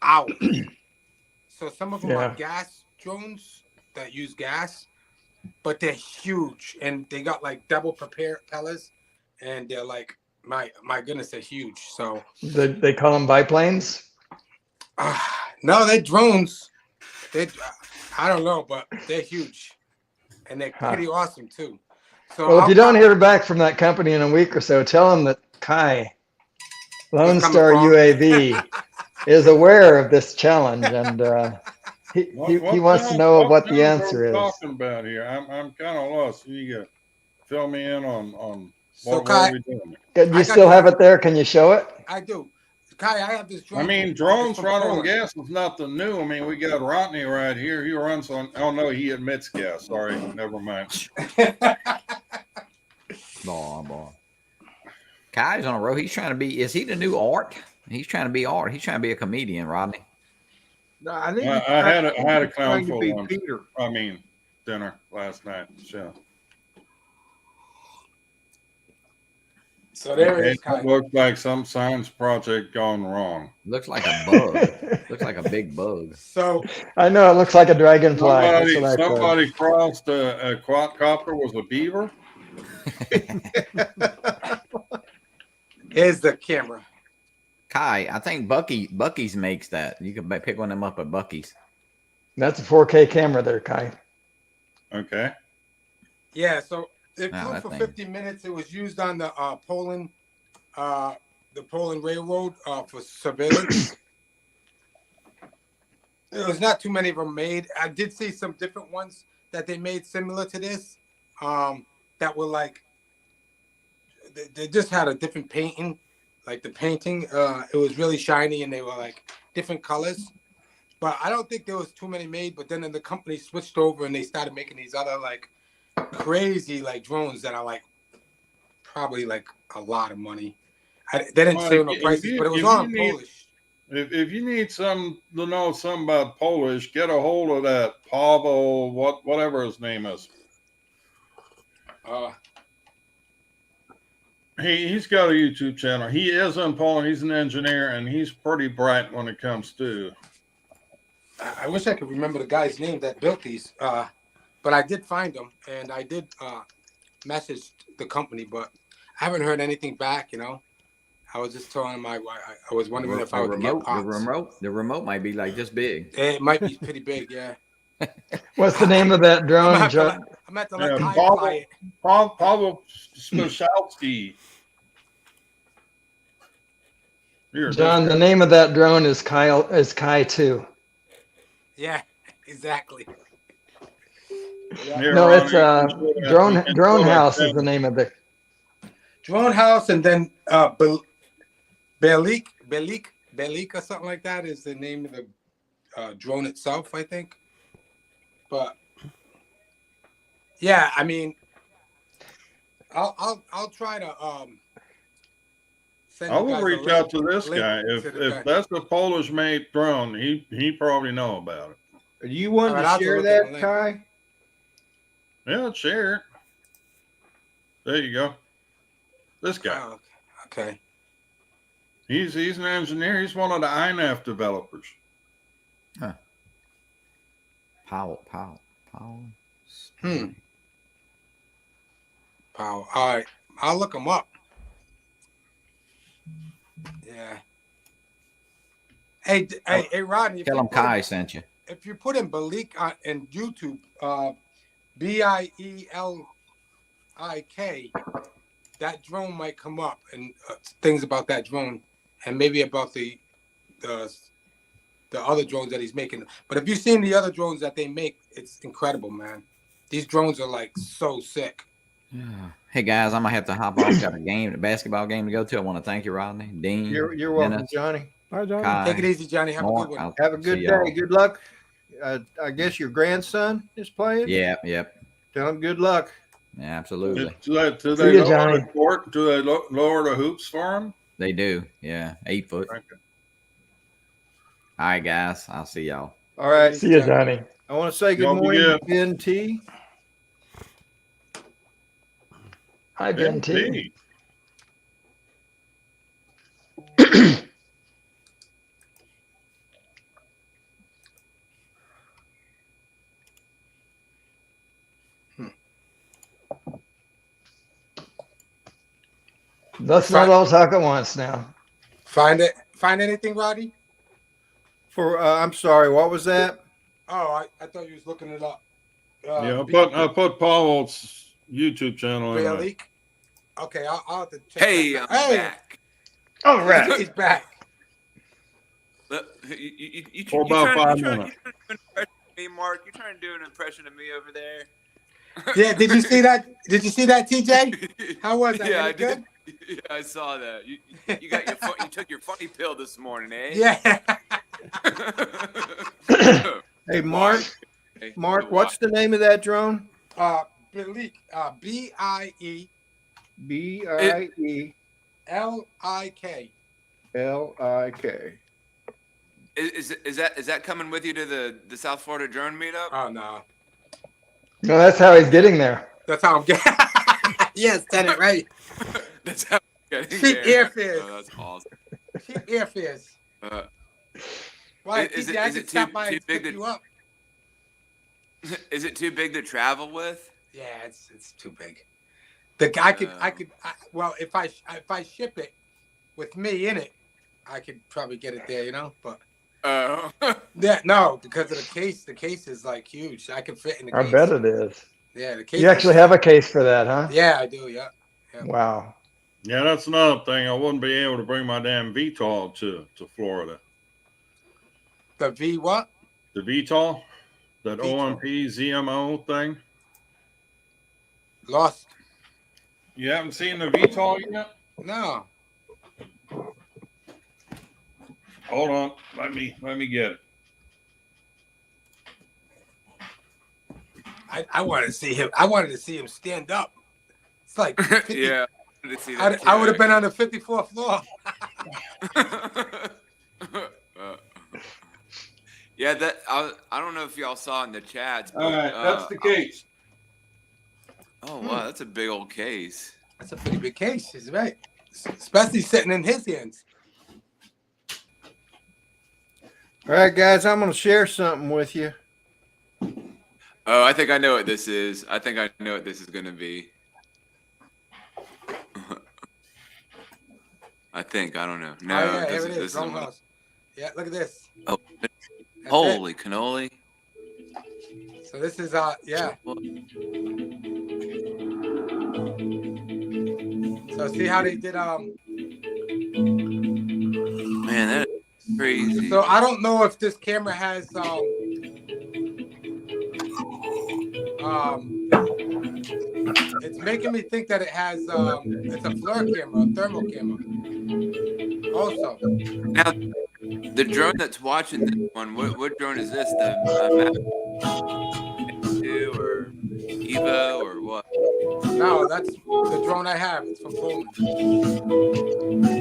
hours. So some of them are gas drones that use gas, but they're huge and they got like double propellers, and they're like my goodness, they're huge. So They call them biplanes. no, they're drones. They I don't know, but they're huge, and they're Huh. pretty awesome too. So Well, if I'll you don't probably- hear back from that company in a week or so, tell them that Kai, Lone He's coming Star for 'em. UAV, is aware of this challenge, and he wants to know what the guns are answer we is. talking about here? I'm kind of lost. You got fill me in on So what Kai, are we doing? Do I you got still this- have it there? Can you show it? I do. Kai, I have this drone. I mean, it's drones from running on Poland. gas is nothing new. I mean, we got Rodney right here. He runs on. Oh no, he admits gas. Sorry, never mind. Boy. Kai's on a roll. He's trying to be. Is he the new Art? He's trying to be Art. He's trying to be a comedian, Rodney. No, I think I had a clown trying to for be lunch. Peter. I mean, dinner last night. So So there it is, it Kai. looks like some science project gone wrong. Looks like a bug. Looks like a big bug. So I know it looks like a dragonfly. That's what I said. Somebody crossed a quadcopter with a beaver. here's the camera. Kai, I think Bucky's makes that. You can pick one of them up at Bucky's. That's a 4K camera there, Kai. Okay. Yeah, so it Wow, flew that for thing. 50 minutes. It was used on the Poland Railroad for surveillance. There was not too many of them made. I did see some different ones that they made similar to this. That were like they just had a different painting. Like the painting, it was really shiny and they were like different colors. But I don't think there was too many made. But then the company switched over and they started making these other like crazy like drones that are like probably like a lot of money. They didn't say no prices, but it was all in Polish. If you need to know something about Polish, get a hold of that Pavel, whatever his name is. He's got a YouTube channel. He is in Poland. He's an engineer, and he's pretty bright when it comes to. I wish I could remember the guy's name that built these, but I did find them, and I did message the company, but I haven't heard anything back. You know, I was just telling him I was wondering if I would get parts. The remote might be like this big. It might be pretty big, yeah. What's the name of that drone, I'm John? gonna have to let Kai Pavel- fly it. Pavel Spashalski. Here, John, the name of that drone is Kai 2. Yeah, exactly. here, No, it's Ronnie, Drone House is the name of it. Drone House, and then Belik or something like that is the name of the drone itself, I think. But yeah, I mean, I'll try to send I you will guys a reach out link- to this link guy. to the guy. If that's a Polish made drone, he probably know about it. Do you want All right, to I'll have to share look at the that, link. Kai? Yeah, share it. There you go. This guy. Oh, okay. He's an engineer. He's one of the INAF developers. Powell. Power. All right, I'll look them up. Yeah. Hey, Rodney. Tell him Kai sent you. If you put in Belik in YouTube, Biellik, that drone might come up, and things about that drone, and maybe about the other drones that he's making. But if you've seen the other drones that they make, it's incredible, man. These drones are like so sick. Hey guys, I'm gonna have to hop off. Got a basketball game to go to. I want to thank you, Rodney, Dean. You're welcome, Dennis, Johnny. All right, John. Kai, Take it easy, Johnny. Have a Mark. good one. Have a good See day. y'all. Good luck. I guess your grandson is playing. Yep. Tell him good luck. Yeah, absolutely. Do they See ya, lower Johnny. the court? Do they lower the hoops for him? They do. Yeah, 8 foot. Okay. All right, guys. I'll see y'all. All right. See you, Johnny. I want to say good Don't morning to forget. Ben T. Hi, Ben T. Indeed. Let's not all talk at once now. Find it. Find anything, Roddy? For I'm sorry, what was that? Oh, I thought you was looking it up. Yeah, I put Paul's YouTube channel in there. Leak. Okay, I'll have to check. Hey, that I'm out. back. All right. He's back. Look, For about 5 minutes. You trying to do an impression of me, Mark? You trying to do an impression of me over there? Yeah, did you see that? Did you see that, TJ? How was that? Yeah, I Was it good? did. Yeah, I saw that. You got your you took your funny pill this morning, eh? Yeah. Hey, Mark. Hey, Mark, what's the name of that drone? Bleak. BIE BIELIK. LIK. Is that coming with you to the South Florida drone meetup? Oh no. No, that's how he's getting there. That's how I'm getting. Yes, said it right. That's how I'm getting Cheap there. airfares. Oh, that's awesome. Cheap airfares. Why? Is TJ, I it could stop too by and big pick to- you up. Is it too big to travel with? Yeah, it's too big. Well, if I ship it with me in it, I could probably get it there, you know. But Oh. yeah, no, because of the case. The case is like huge. I can fit in the I case. bet it is. Yeah, the case. You actually have a case for that, huh? Yeah, I do. Yeah. Wow. Yeah, that's another thing. I wouldn't be able to bring my damn VTOL to Florida. The V what? The VTOL, that VTOL. OMP ZMO thing. Lost. You haven't seen the VTOL yet? No. Hold on. Let me get it. I wanted to see him. I wanted to see him stand up. It's like 50, Yeah. I would have been on the 54th floor. Yeah, that I don't know if y'all saw in the chats. But, All right, that's the case. Oh wow, that's a big old case. That's a pretty big case. He's right, especially sitting in his hands. All right, guys, I'm going to share something with you. Oh, I think I know what this is. I think I know what this is going to be. I don't know. No, Oh, yeah, this, here it is. this Drone is house. Yeah, look at this. Oh, That's holy cannoli! it. So this is yeah. So see how they did Man, that is crazy. So I don't know if this camera has it's making me think that it has it's a FLIR camera, a thermal camera. Also, Now, the drone that's watching this one, what drone is this? The Map 2 or Evo or what? no, that's the drone I have. It's from Pullman.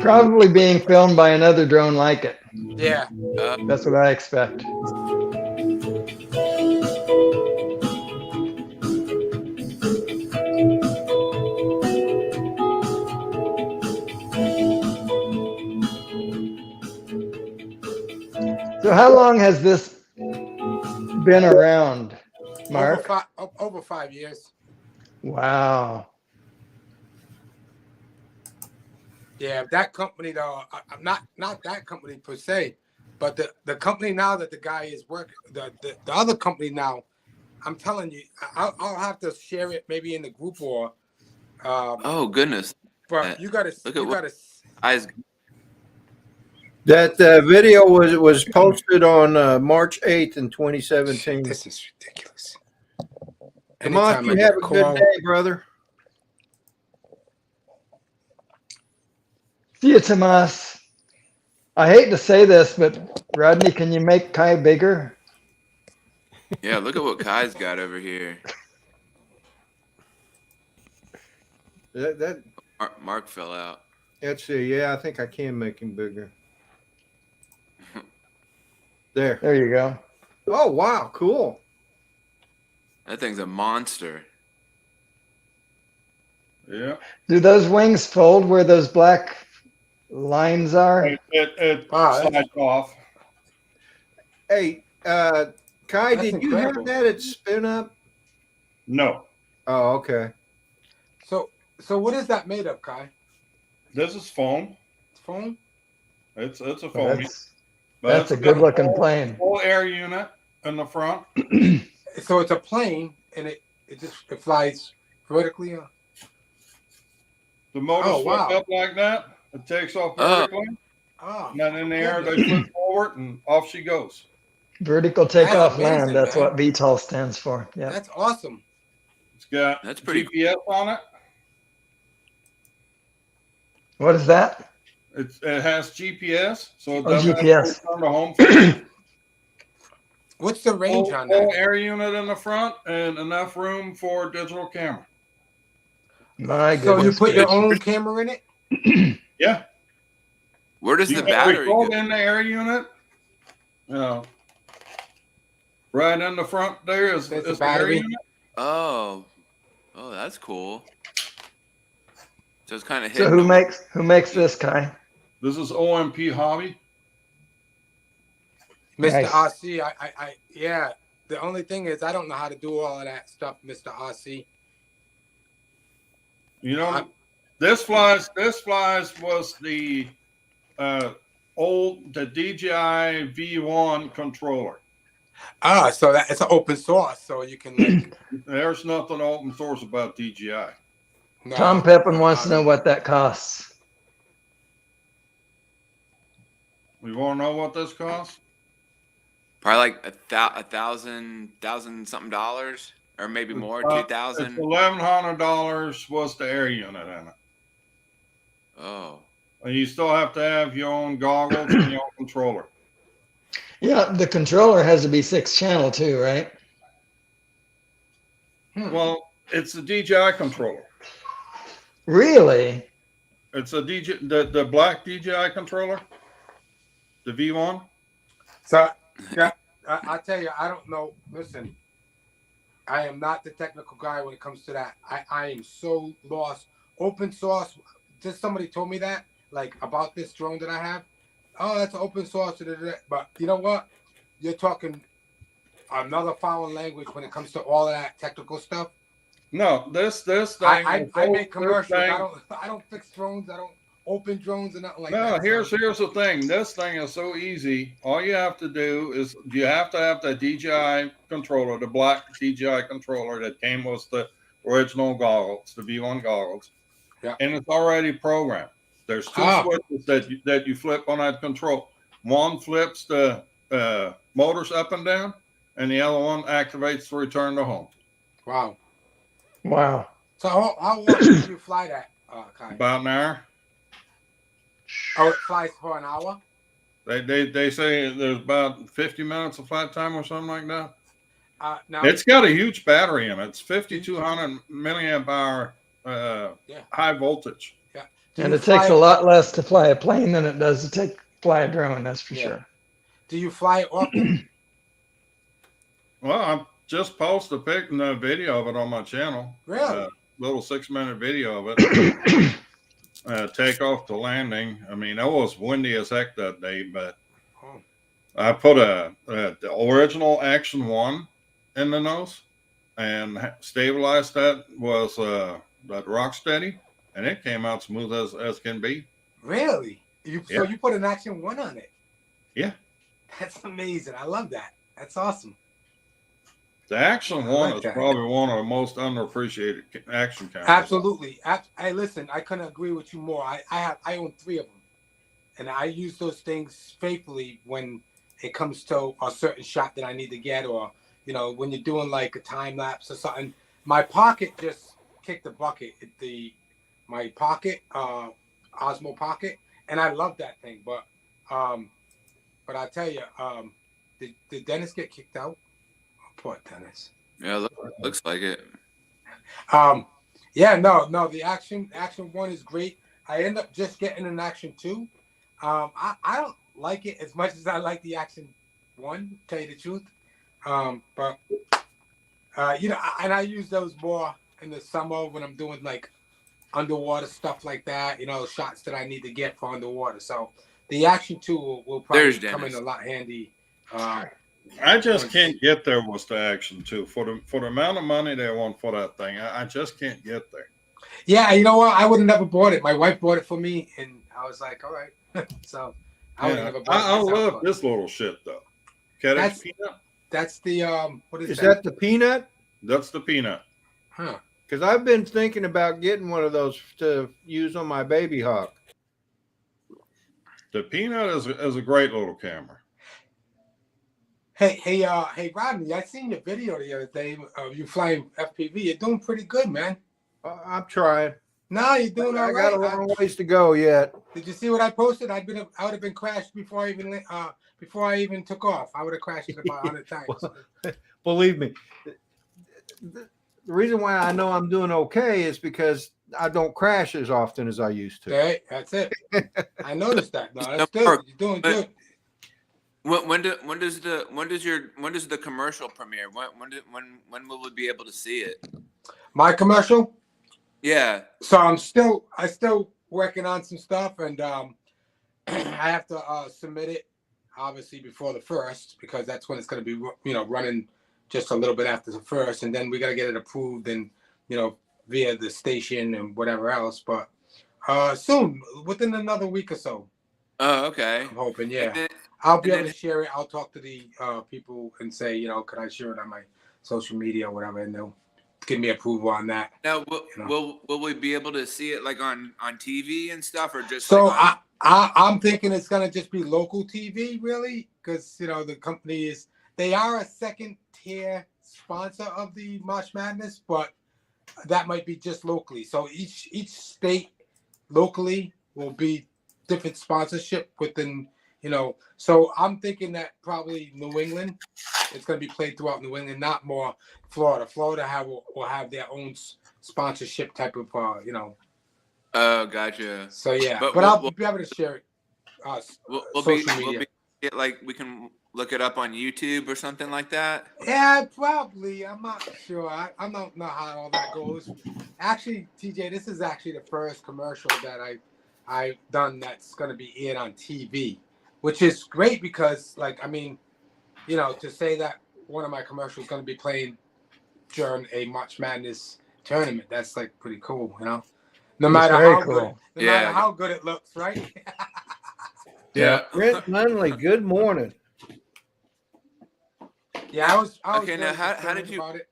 Probably being filmed by another drone like it. Yeah. That's what I expect. So how long has this been around, Mark? Over 5 years. Wow. Yeah, that company though, I'm not that company per se, but the company now that the guy is working, the other company now, I'm telling you, I'll have to share it maybe in the group or. Oh goodness! But you gotta Look at you gotta. Eyes. That video was posted on March 8th in 2017. This is ridiculous. Tomas, Anytime you I have get a good day, brother. See you, Tomas. I hate to say this, but Rodney, can you make Kai bigger? Yeah, look at what Kai's got over here. Mark fell out. Let's see. Yeah, I think I can make him bigger. There. There you go. Oh, wow. Cool. That thing's a monster. Yeah. Do those wings fold where those black lines are? It Wow, slides off. Hey, Kai, That's did you incredible. have that at spin up? No. Oh, okay. So what is that made of, Kai? This is foam. Phone? It's a foam. That's a good looking plane. Full air unit in the front. So it's a plane, and it flies vertically. The motors Oh, wow. flip up like that. It takes off Oh. vertically. Oh, And then in the air, they flip forward, and off she goes. Vertical takeoff amazing, land. That's man. what VTOL stands for. Yeah. that's awesome. It's got That's pretty GPS on it. What is that? It has GPS, so it Oh, doesn't GPS. have to return to home. For What's the range on full that? air unit in the front and enough room for digital camera. My So you goodness. put your own camera in it? Yeah. Where does You the can battery record go? in the air unit. Right in the front there is There's the the air battery. unit. Oh, that's cool. So it's kind of So hidden. who makes this, Kai? This is OMP Hobby. Mr. Nice. RC, yeah. The only thing is I don't know how to do all of that stuff, Mr. RC. You know, this flies was the DJI V1 controller. So that it's an open source, so you can like. There's nothing open source about DJI. No, Tom Pepin wants to know what that costs. You want to know what this costs? Probably like a thousand something dollars, or maybe more, It's $2,000. $1,100 was the air unit in it. Oh, And you still have to have your own goggles and your own controller. Yeah, the controller has to be 6-channel too, right? Well, it's a DJI controller. Really? It's a the black DJI controller, the V1. So yeah, I'll tell you, I don't know. Listen, I am not the technical guy when it comes to that. I am so lost. Open source. Just somebody told me that, like about this drone that I have. Oh, that's open source. But you know what? You're talking another foreign language when it comes to all of that technical stuff. No, this thing. I make commercials. Thing, I don't fix drones. I don't open drones and nothing like no, that. here's the thing. This thing is so easy. All you have to do is you have to have the DJI controller, the black DJI controller that came with the original goggles, the V1 goggles. Yeah. And it's already programmed. There's two switches that you flip on that control. One flips the motors up and down, and the other one activates the return to home. Wow. Wow. So how long do you fly that, Kai? About an hour. Oh, it flies for an hour? They say there's about 50 minutes of flight time or something like that. Now, It's got a huge battery in it. It's 5,200 milliamp hour high voltage. yeah. And it takes a lot less to fly a plane than it does to fly a drone, that's for Yeah. sure. Do you fly it often? Well, I just posted a video of it on my channel. Really? Little 6-minute video of it. Takeoff to landing. I mean, it was windy as heck that day, but I put the original Action 1 in the nose and stabilized that was that Rocksteady, and it came out smooth as can be. Really? So you put an Action 1 on it? Yeah. That's amazing. I love that. That's awesome. The Action 1 like is that. probably one of the most underappreciated action cameras. Absolutely. Hey, listen, I couldn't agree with you more. I own 3 of them, and I use those things faithfully when it comes to a certain shot that I need to get, or when you're doing like a time lapse or something. My pocket just kicked the bucket. My pocket, Osmo Pocket, and I love that thing. But I tell you, did Dennis get kicked out? Poor Dennis. yeah, looks like it. Yeah, no, the Action 1 is great. I end up just getting an Action 2. I don't like it as much as I like the Action 1, to tell you the truth. But and I use those more in the summer when I'm doing like underwater stuff like that, shots that I need to get for underwater. So the Action 2 will probably come in a lot handy. I just can't get there with the Action 2 for the amount of money they want for that thing. I just can't get there. Yeah, you know what? I would have never bought it. My wife bought it for me, and I was like, all right. So I would have Yeah, never bought it I myself. love but this little shit though. Caddick That's peanut. that's the what Is is that the peanut? That's the peanut. Huh. Because I've been thinking about getting one of those to use on my baby hawk. The peanut is a great little camera. Hey, Rodney, I seen your video the other day of you flying FPV. You're doing pretty good, man. I'm trying. No, you're doing all I right. got a long ways to go yet. Did you see what I posted? I would have been crashed before I even took off. I would have crashed it about 100 times. Believe me. The reason why I know I'm doing okay is because I don't crash as often as I used to. Okay, that's it. I noticed that. No, that's good. You're doing good. When does the commercial premiere? When will we be able to see it? My commercial. Yeah. So I still working on some stuff, and I have to submit it obviously before the 1st, because that's when it's going to be running just a little bit after the 1st, and then we got to get it approved and via the station and whatever else. But soon, within another week or so. Oh, okay. I'm hoping, yeah. And then, I'll be able to share it. I'll talk to the people and say, could I share it on my social media or whatever, and they'll give me approval on that. now, will we be able to see it like on TV and stuff, or just So like I'm thinking it's gonna just be local TV, really, because the company they are a second tier sponsor of the March Madness, but that might be just locally. So each state locally will be different sponsorship within. So I'm thinking that probably New England, it's going to be played throughout New England, not more Florida. Florida will have their own sponsorship type of, Oh, gotcha. So yeah, But but I'll be able to share it. Social media. We can look it up on YouTube or something like that. Yeah, probably. I'm not sure. I don't know how all that goes. Actually, TJ, this is actually the first commercial that I've done that's going to be aired on TV, which is great because, to say that one of my commercials is going to be playing during a March Madness tournament, that's like pretty cool, No matter how good, matter how good it looks, right? Yeah. Brent Munley, good morning. Yeah, I was Okay, now very how concerned did you? about it.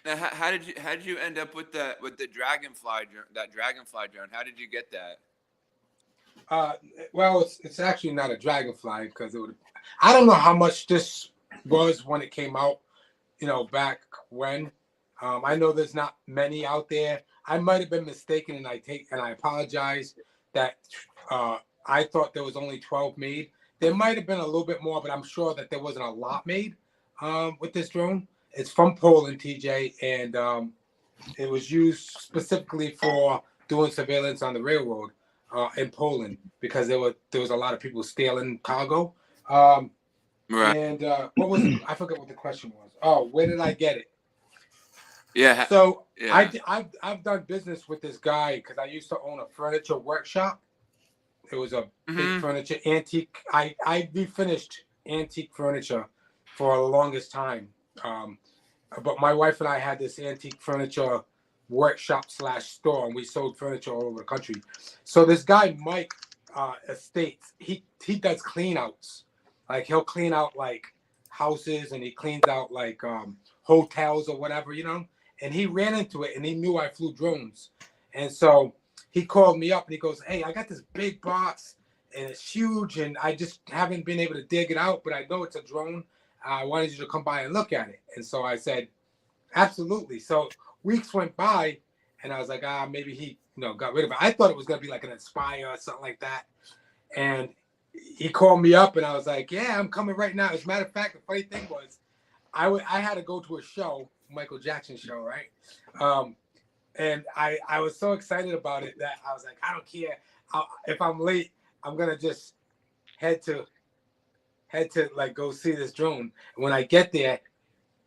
Now, how did you end up with the dragonfly drone? How did you get that? Well, it's actually not a dragonfly because I don't know how much this was when it came out, back when. I know there's not many out there. I might have been mistaken, and I apologize that I thought there was only 12 made. There might have been a little bit more, but I'm sure that there wasn't a lot made with this drone. It's from Poland, TJ, and it was used specifically for doing surveillance on the railroad in Poland because there was a lot of people stealing cargo. Right. And what was it? I forgot what the question was. Oh, where did I get it? Yeah. So yeah. I've done business with this guy because I used to own a furniture workshop. It was a big furniture antique. I refinished antique furniture for the longest time. But my wife and I had this antique furniture workshop / store, and we sold furniture all over the country. So this guy Mike Estates, he does clean outs. Like he'll clean out like houses, and he cleans out like hotels or whatever, And he ran into it, and he knew I flew drones, and so he called me up and he goes, "Hey, I got this big box and it's huge, and I just haven't been able to dig it out, but I know it's a drone. I wanted you to come by and look at it." And so I said, "Absolutely." So weeks went by, and I was like, maybe he, got rid of it. I thought it was gonna be like an Inspire or something like that. And he called me up, and I was like, "Yeah, I'm coming right now." As a matter of fact, the funny thing was, I had to go to a show, Michael Jackson show, right? And I was so excited about it that I was like, I don't care if I'm late. I'm gonna just head to like go see this drone. And when I get there,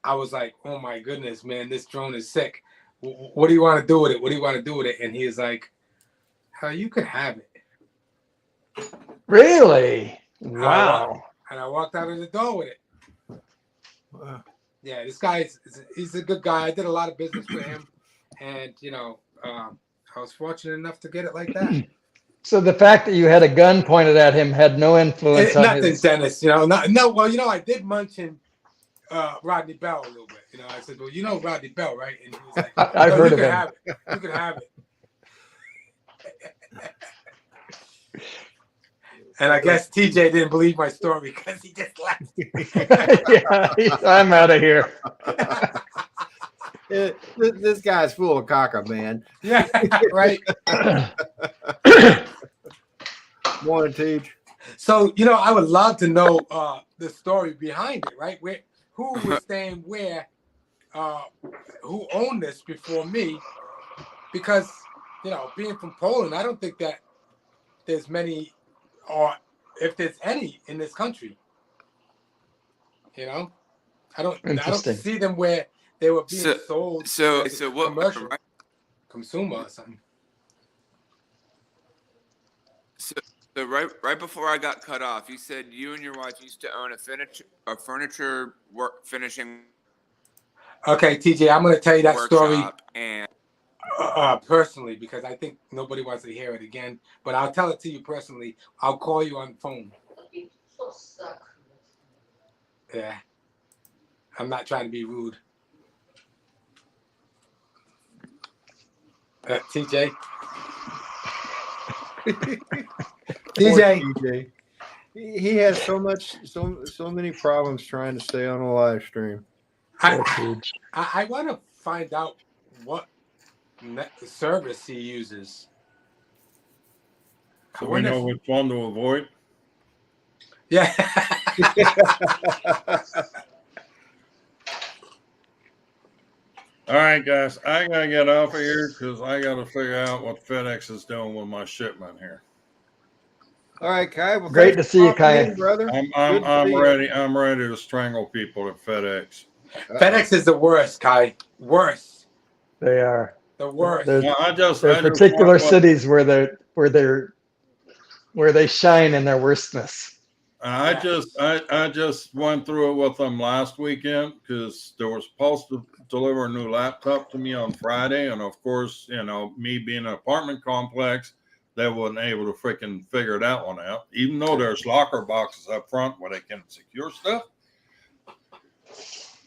I was like, oh my goodness, man, this drone is sick. What do you want to do with it? What do you want to do with it? And he was like, "Hell, you can have it." Really? Wow. And I walked out of the door with it. Wow. Yeah, this guy he's a good guy. I did a lot of business with him. and I was fortunate enough to get it like that. So the fact that you had a gun pointed at him had no influence on Nothing, his. Dennis. Well, I did mention Rodney Bell a little bit. I said, well, Rodney Bell, right? And he was like, I've heard of you can him. have it. You can have it. And I guess TJ didn't believe my story because he just left. Yeah, I'm out of here. This guy's full of caca, man. Yeah, right. Morning, Teach. So, I would love to know the story behind it, right? Who was staying where, who owned this before me? Because, being from Poland, I don't think that there's many, or if there's any in this country. I don't see them where they were being sold. So as a what? commercial consumer or something. So right before I got cut off, you said you and your wife used to own a furniture work finishing. Okay, TJ, I'm going to tell you that story and personally because I think nobody wants to hear it again. But I'll tell it to you personally. I'll call you on the phone. Yeah, I'm not trying to be rude. TJ. TJ. He has so many problems trying to stay on a live stream. I want to find out what service he uses. So we know which one to avoid. Yeah. All right, guys, I gotta get off of here because I gotta figure out what FedEx is doing with my shipment here. All right, Kai. Well, Great to see you, Kai. brother. I'm ready. I'm ready to strangle people at FedEx. FedEx is the worst, Kai. Worst. They are The worst. There's I particular just cities where they shine in their worstness. I just went through it with them last weekend because they were supposed to deliver a new laptop to me on Friday, and of course, me being an apartment complex, they wasn't able to freaking figure that one out. Even though there's locker boxes up front where they can secure stuff.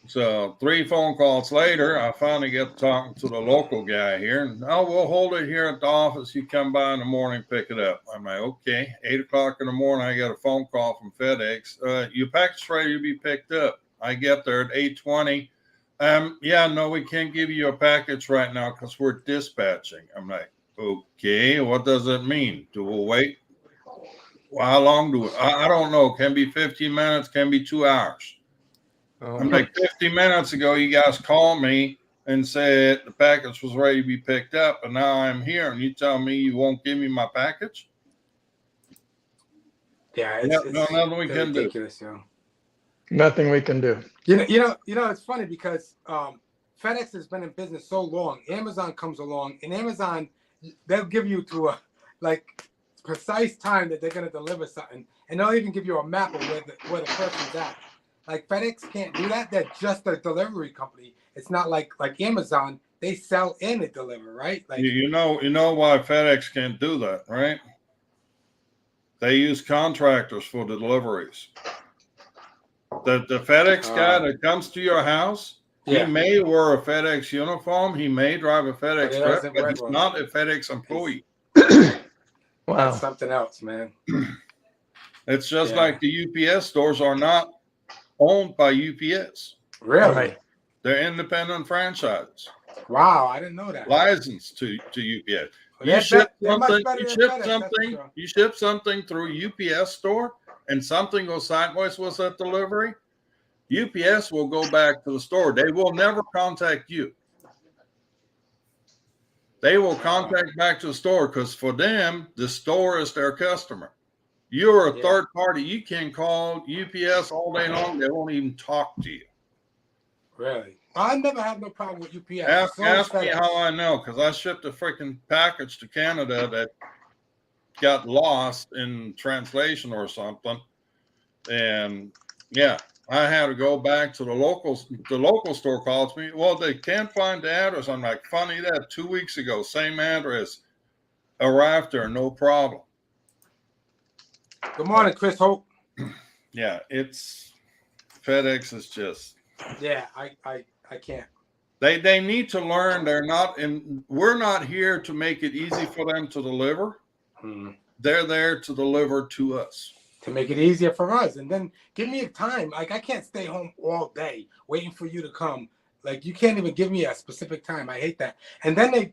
So 3 phone calls later, I finally get talking to the local guy here. And, we'll hold it here at the office. You come by in the morning, pick it up. I'm like, okay. 8 o'clock in the morning, I got a phone call from FedEx. Your package ready to be picked up. I get there at 8:20. Yeah, no, we can't give you a package right now because we're dispatching. I'm like, okay, what does that mean? Do we wait? Well, how long do we? I don't know. Can be 15 minutes, can be 2 hours. I'm like, 50 minutes ago, you guys called me and said the package was ready to be picked up, and now I'm here, and you tell me you won't give me my package? Yeah, nothing we can do. Nothing we can do. It's funny because FedEx has been in business so long. Amazon comes along, and Amazon, they'll give you to a precise time that they're going to deliver something, and they'll even give you a map of where the person's at. Like FedEx can't do that. They're just a delivery company. It's not like Amazon. They sell and they deliver, right? Like you know why FedEx can't do that, right? They use contractors for the deliveries. The FedEx guy that comes to your house, he may wear a FedEx uniform, he may drive a FedEx truck, but he's not a FedEx employee. Wow, that's something else, man. It's just like the UPS stores are not owned by UPS. Really? Right. They're independent franchises. Wow, I didn't know that. Licensed to UPS. You ship something through UPS store and something goes sideways with that delivery, UPS will go back to the store. They will never contact you. They will contact back to the store because for them, the store is their customer. You're a third party. You can call UPS all day long. They won't even talk to you. Really? I never had no problem with UPS. Ask me how I know, because I shipped a freaking package to Canada that got lost in translation or something. And I had to go back to the locals. The local store calls me. Well, they can't find the address. I'm like, funny that 2 weeks ago, same address, arrived there, no problem. Good morning, Chris Hope. Yeah, it's FedEx is just. Yeah, I can't. They need to learn. They're not in. We're not here to make it easy for them to deliver. They're there to deliver to us. To make it easier for us, and then give me a time. Like I can't stay home all day waiting for you to come. Like you can't even give me a specific time. I hate that. And then the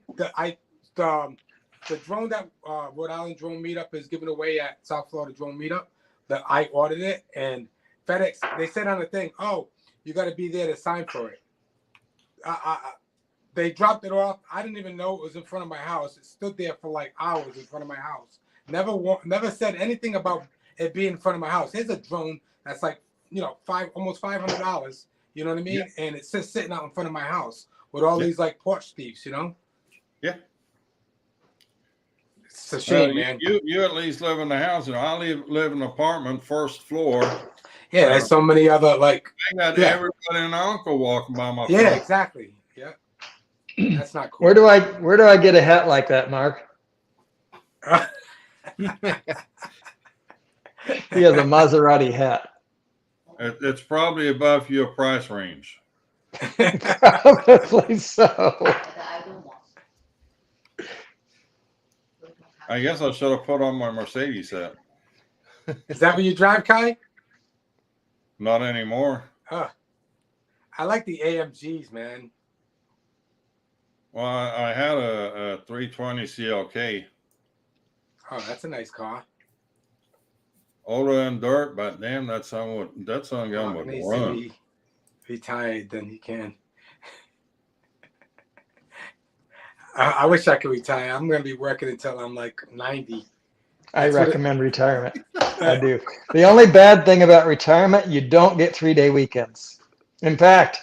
drone that Rhode Island Drone Meetup is giving away at South Florida Drone Meetup. That I ordered it, and FedEx they said on the thing, oh, you got to be there to sign for it. They dropped it off. I didn't even know it was in front of my house. It stood there for like hours in front of my house. Never said anything about it being in front of my house. Here's a drone that's like, almost $500. You know what I mean? Yeah. And it's just sitting out in front of my house with all these like porch thieves, Yeah. It's a shame, man. You at least live in the house. I live in an apartment, first floor. Yeah, there's so many other like. I got everybody and uncle walking by my. Yeah, place. Exactly. Yeah. That's not cool. Where do I get a hat like that, Mark? He has a Maserati hat. It's probably above your price range. Probably so. I guess I should have put on my Mercedes hat. Is that what you drive, Kai? Not anymore. I like the AMGs, man. Well, I had a 320 CLK. Oh, that's a nice car. Older than dirt, but damn, that son would run. He retired, then he can. I wish I could retire. I'm going to be working until I'm like 90. I recommend retirement. I do. The only bad thing about retirement, you don't get 3-day weekends. In fact,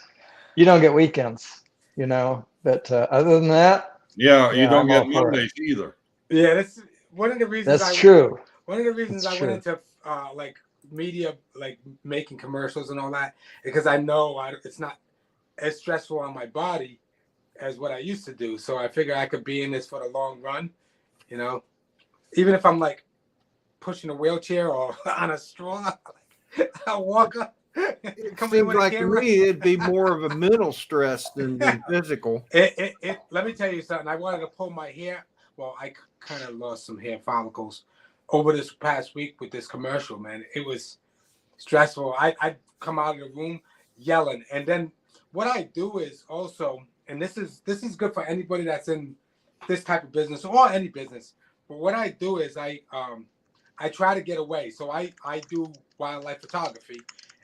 you don't get weekends, But other than that, you don't get Mondays either. Yeah, that's one of the reasons. That's true. One of the reasons I went into like media, like making commercials and all that, because I know it's not as stressful on my body as what I used to do. So I figure I could be in this for the long run, even if I'm like pushing a wheelchair or on a straw, a walker. It seems like to me it'd be more of a mental stress than physical. Let me tell you something. I wanted to pull my hair. Well, I kind of lost some hair follicles over this past week with this commercial, man. It was stressful. I'd come out of the room yelling. And then what I do is also, and this is good for anybody that's in this type of business or any business. But what I do is I try to get away. So I do wildlife photography,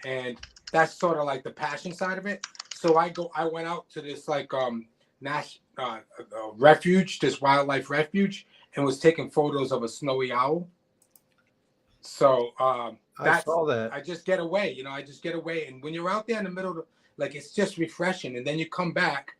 and that's sort of like the passion side of it. So I went out to this like refuge, this wildlife refuge, and was taking photos of a snowy owl. So I saw that. I just get away, I just get away. And when you're out there in the middle of like, it's just refreshing. And then you come back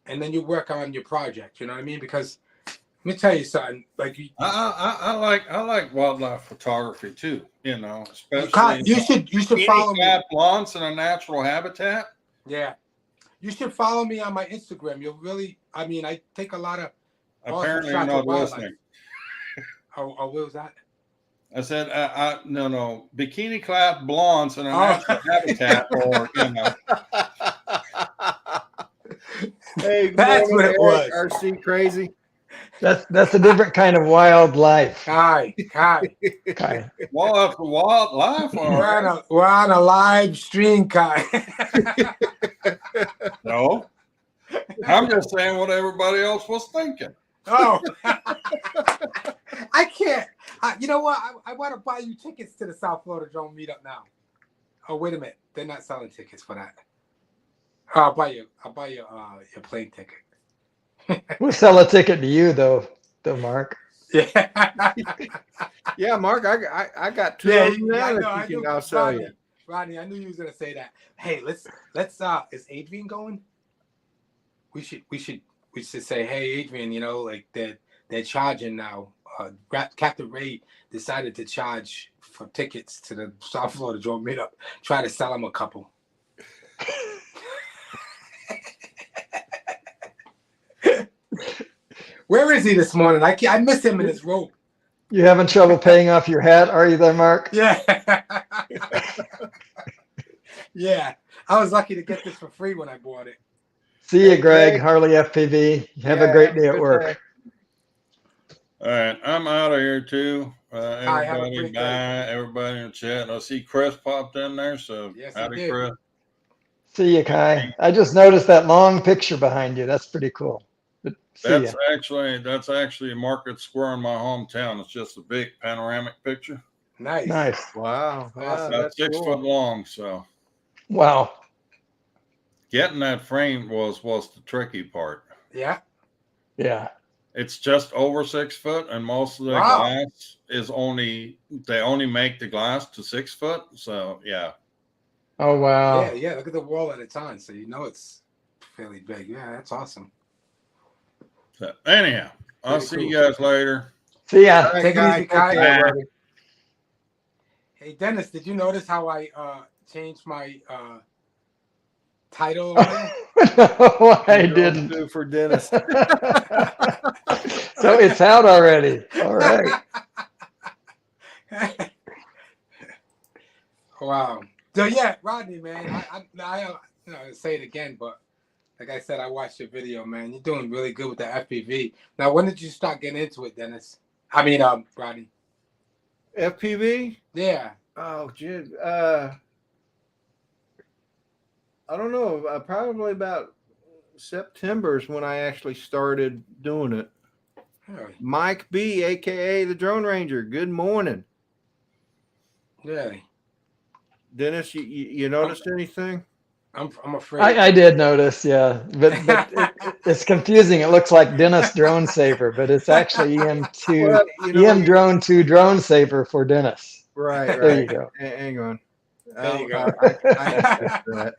and then you work on your project. You know what I mean? Because let me tell you something. Like I like wildlife photography too. Especially you should follow me. Plants in a natural habitat. Yeah, you should follow me on my Instagram. You'll really. I mean, I take a lot of. Apparently, you're not listening. Oh, what was that? I said, no, bikini clad blondes in a natural habitat, or Hey, that's what it was. RC crazy. That's a different kind of wildlife. Kai. Wildlife. We're on a live stream, Kai. No, I'm just saying what everybody else was thinking. Oh, I can't. You know what? I want to buy you tickets to the South Florida Drone Meetup now. Oh, wait a minute. They're not selling tickets for that. I'll buy you your plane ticket. We'll sell a ticket to you though, Mark. Yeah. Yeah, Mark, I got two of them now that I'll sell you. Rodney, I knew you was gonna say that. Hey, let's is Adrian going? We should say, hey Adrian, like they're charging now Captain Ray decided to charge for tickets to the South Florida drone meetup. Try to sell him a couple. Where is he this morning? I miss him in his robe. You having trouble paying off your hat? Are you there, Mark? Yeah. Yeah. I was lucky to get this for free when I bought it. See you, Greg. Harley FPV. Have a great day at work. All right, I'm out of here too. Hi, have a Everybody, great bye. day. Everybody in the chat. I see Chris popped in there, so Yes, he howdy, did. Chris. See you, Kai. I just noticed that long picture behind you. That's pretty cool. But see That's ya. actually a Market Square in my hometown. It's just a big panoramic picture, Nice. Nice. Wow. Yeah, Awesome. about that's 6 cool. foot long. So Wow. getting that frame was the tricky part. Yeah. Yeah. It's just over 6 foot, and most of the Wow. glass is they only make the glass to 6 foot. So yeah. Oh, wow. Yeah. Look at the wall that it's on, so you know it's fairly big. Yeah, that's awesome. So anyhow, I'll Pretty see cool. you guys later. See ya. Take it easy, Kai. Take care, buddy. Hey, Dennis, did you notice how I changed my title over there? No, I You know what to didn't. do for Dennis. So it's out already. All right. Wow. So yeah, Rodney, man, I say it again, but like I said, I watched your video, man. You're doing really good with the FPV. Now, when did you start getting into it, Dennis? I mean, Rodney. FPV? Yeah. Oh, gee. I don't know. Probably about September is when I actually started doing it. Really? Mike B, aka the Drone Ranger. Good morning, Really? Dennis. You noticed anything? I'm afraid. I did notice, yeah. But it's confusing. It looks like Dennis Drone Saver, but it's actually EM2, Well, EM Drone 2 Drone Saver for Dennis. Right. There you go. Hang on. There you go. I fix that.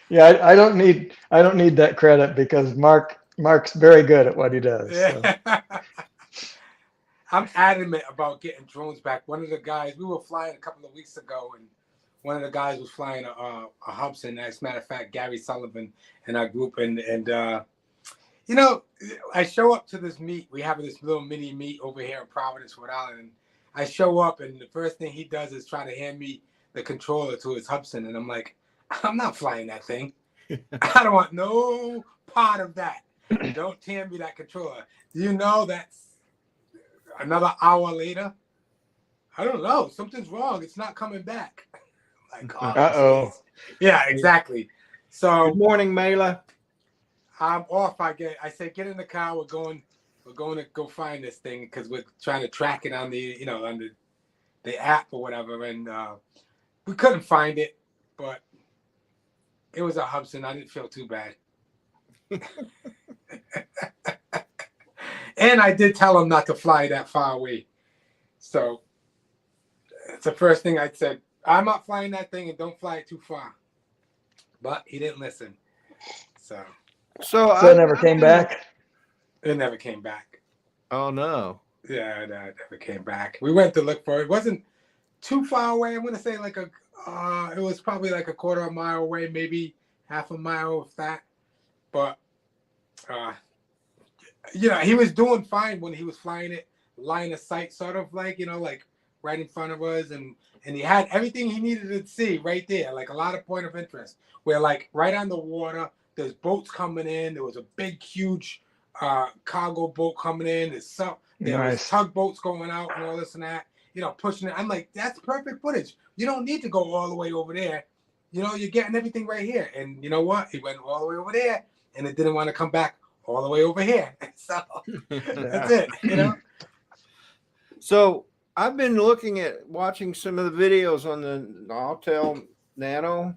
Yeah, I don't need that credit because Mark's very good at what he does. So. Yeah. I'm adamant about getting drones back. One of the guys, we were flying a couple of weeks ago, and one of the guys was flying a Hubson. As a matter of fact, Gary Sullivan and our group, and you know, I show up to this meet. We have this little mini meet over here in Providence, Rhode Island. And I show up, and the first thing he does is try to hand me the controller to his Hubson, and I'm like, I'm not flying that thing. I don't want no part of that. Don't hand me that controller. Do you know that's another hour later? I don't know. Something's wrong. It's not coming back. Like, oh, Uh-oh. geez. Yeah, exactly. So Good morning, Mela. I'm off. I say, get in the car. We're going to go find this thing because we're trying to track it on the, on the app or whatever. And we couldn't find it, but it was a Hubson. I didn't feel too bad. And I did tell him not to fly that far away. So it's the first thing I said. I'm not flying that thing, and don't fly it too far. But he didn't listen. So it never came back. It never came back. Oh no. Yeah, it never came back. We went to look for it. It wasn't too far away. I'm gonna say it was probably like a quarter of a mile away, maybe half a mile if that. But he was doing fine when he was flying it line of sight, sort of like right in front of us, and he had everything he needed to see right there, like a lot of point of interest. Where like right on the water, there's boats coming in. There was a big, huge cargo boat coming in. There was tugboats going out and all this and that. Pushing it. I'm like, that's perfect footage. You don't need to go all the way over there. You're getting everything right here. And you know what? He went all the way over there, and it didn't want to come back all the way over here. So that's it. So I've been watching some of the videos on the Autel Nano.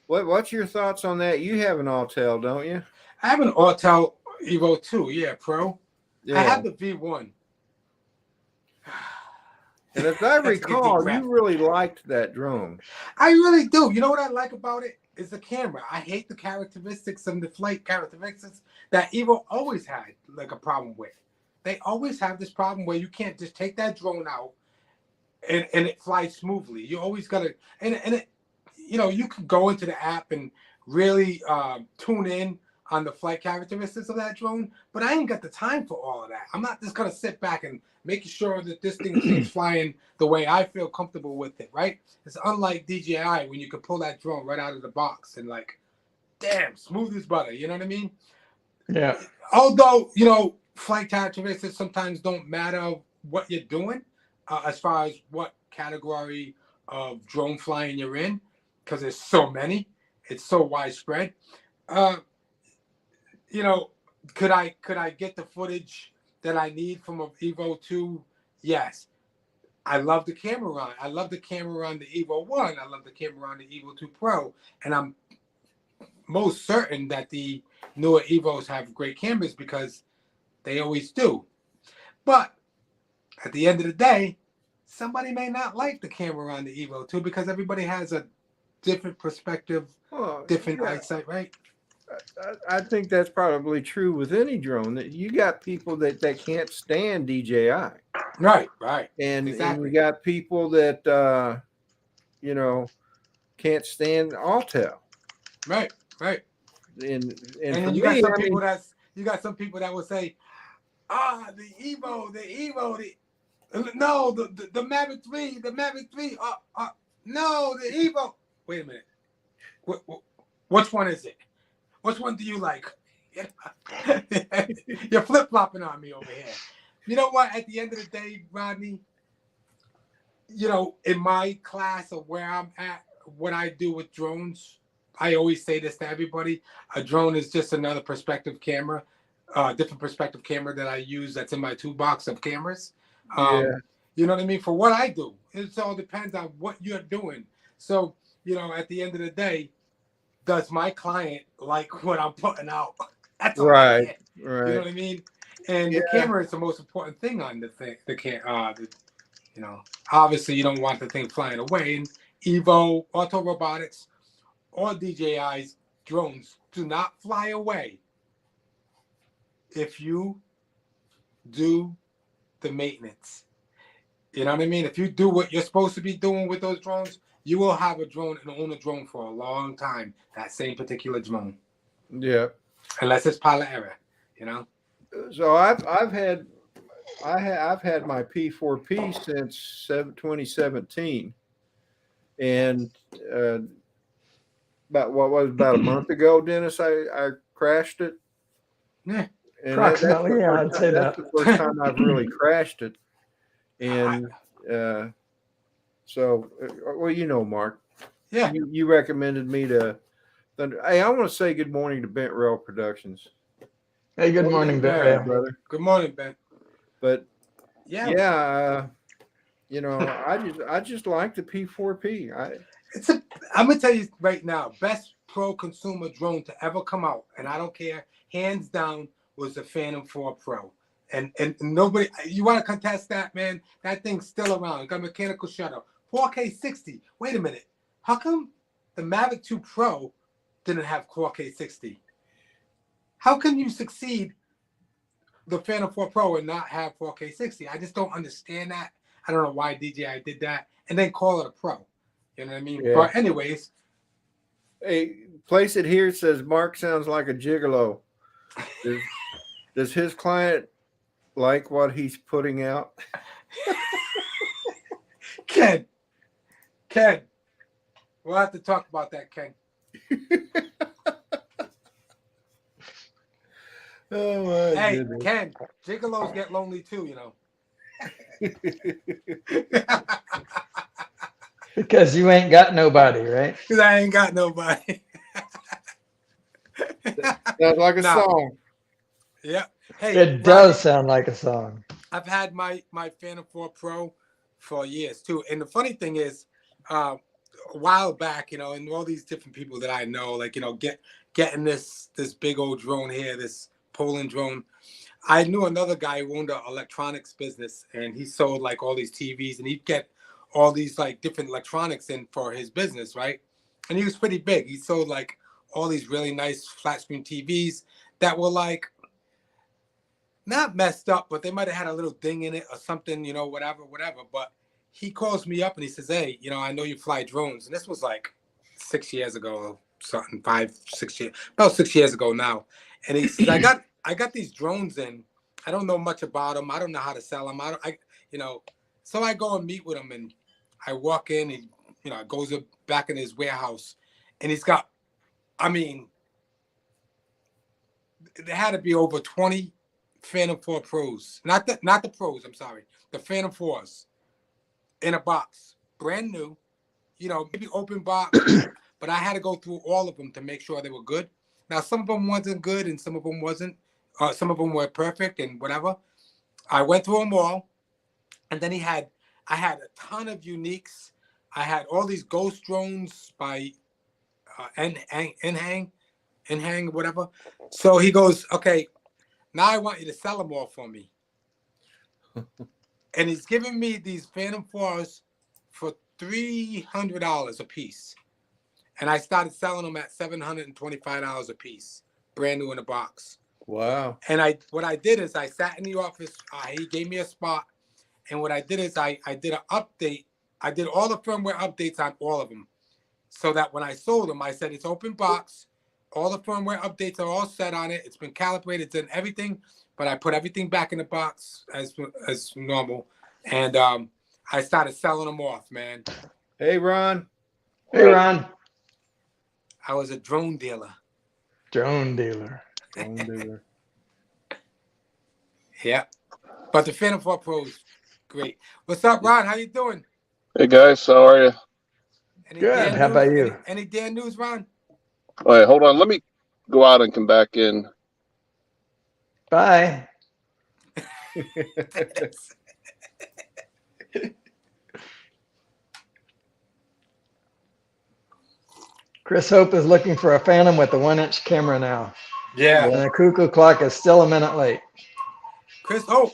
What's your thoughts on that? You have an Autel, don't you? I have an Autel Evo 2, yeah, Pro. Yeah. I have the V1. And as I recall, you really liked that drone. I really do. You know what I like about it? Is the camera. I hate the characteristics and the flight characteristics that Evo always had like a problem with. they always have this problem where you can't just take that drone out and it flies smoothly. You always gotta and it, you can go into the app and really tune in on the flight characteristics of that drone, but I ain't got the time for all of that. I'm not just gonna sit back and making sure that this thing keeps flying the way I feel comfortable with it, right? It's unlike DJI when you can pull that drone right out of the box and like, damn, smooth as butter. You know what I mean? Yeah. Although, flight characteristics sometimes don't matter what you're doing as far as what category of drone flying you're in, because there's so many. It's so widespread. Could I get the footage that I need from a Evo 2? Yes. I love the camera on. I love the camera on the Evo 1. I love the camera on the Evo 2 Pro. And I'm most certain that the newer Evos have great cameras because they always do. But at the end of the day, somebody may not like the camera on the Evo 2 because everybody has a different perspective, different eyesight, right? I think that's probably true with any drone. That you got people that can't stand DJI, Right, and exactly. you got people that can't stand Altel, right. And And for then you me, got some people that will say, the Evo, the Mavic 3, no, the Evo. Wait a minute. Which one is it? Which one do you like? You're flip-flopping on me over here. You know what? At the end of the day, Rodney, in my class of where I'm at, what I do with drones, I always say this to everybody. A drone is just another perspective camera, different perspective camera that I use that's in my toolbox of cameras. Yeah. You know what I mean? For what I do, it all depends on what you're doing. So, at the end of the day, does my client like what I'm putting out? That's all I care. You know what I mean? And the camera is the most important thing on the thing. Obviously you don't want the thing flying away. And Evo, Auto Robotics, or DJI's drones do not fly away if you do the maintenance. You know what I mean? If you do what you're supposed to be doing with those drones, you will have a drone and own a drone for a long time. That same particular drone. Yeah. Unless it's pilot error, So I've had my P4P since 2017, and about a month ago, Dennis, I crashed it. Yeah. And Approximately, I'd say that's the first time I've really crashed it. And Mark. Yeah. You recommended me to Thunder. Hey, I want to say good morning to Bent Rail Productions. Hey, good morning, Ben. Brother. Good morning, Ben. But yeah, I just like the P4P. I'm gonna tell you right now, best pro consumer drone to ever come out, and I don't care, hands down, was the Phantom 4 Pro. And nobody, you want to contest that, man? That thing's still around. It got mechanical shutter, 4K 60. Wait a minute, how come the Mavic 2 Pro didn't have 4K 60? How can you succeed the Phantom 4 Pro and not have 4K 60? I just don't understand that. I don't know why DJI did that and then call it a Pro. You know what I mean? Yeah. But anyways. Hey, place it here says Mark sounds like a gigolo. Does his client like what he's putting out? Ken, we'll have to talk about that, Ken. Oh my hey, goodness. Ken, gigolos get lonely too, Because you ain't got nobody, right? Because I ain't got nobody. Sounds like a song. Yeah. Hey, It does sound like a song. I've had my Phantom 4 Pro for years too. And the funny thing is, a while back, and all these different people that I know, like, getting this big old drone here, this Poland drone. I knew another guy who owned an electronics business, and he sold like all these TVs, and he'd get all these like different electronics in for his business, right? And he was pretty big. He sold like all these really nice flat screen TVs that were like not messed up, but they might have had a little ding in it or something, whatever. But he calls me up and he says, hey, I know you fly drones. And this was like 6 years ago or something, 5-6 years, about 6 years ago now. And he says, I got these drones in. I don't know much about them. I don't know how to sell them. So I go and meet with him, and I walk in, and goes back in his warehouse, and he's got, there had to be over 20 Phantom 4 Pros, not the Pros. I'm sorry, the Phantom 4s in a box, brand new, maybe open box, but I had to go through all of them to make sure they were good. Now some of them wasn't good, and some of them wasn't. Some of them were perfect and whatever. I went through them all, and then I had a ton of uniques. I had all these ghost drones by Nhang, whatever. So he goes, okay, now I want you to sell them all for me. And he's giving me these Phantom 4s for $300 a piece. And I started selling them at $725 a piece, brand new in a box. Wow. And what I did is I sat in the office. He gave me a spot. And what I did is I did an update. I did all the firmware updates on all of them, so that when I sold them, I said it's open box. All the firmware updates are all set on it. It's been calibrated, it's in everything, but I put everything back in the box as normal. And I started selling them off, man. Hey, Ron. Hey, Ron. I was a drone dealer. Drone dealer. Yeah. But the Phantom 4 Pros, great. What's up, Ron? How you doing? Hey guys, how are you? Good. How about you? Any Dan news, Ron? Wait, hold on. Let me go out and come back in. Bye. Chris Hope is looking for a Phantom with a 1-inch camera now. Yeah. And the cuckoo clock is still a minute late. Chris Hope.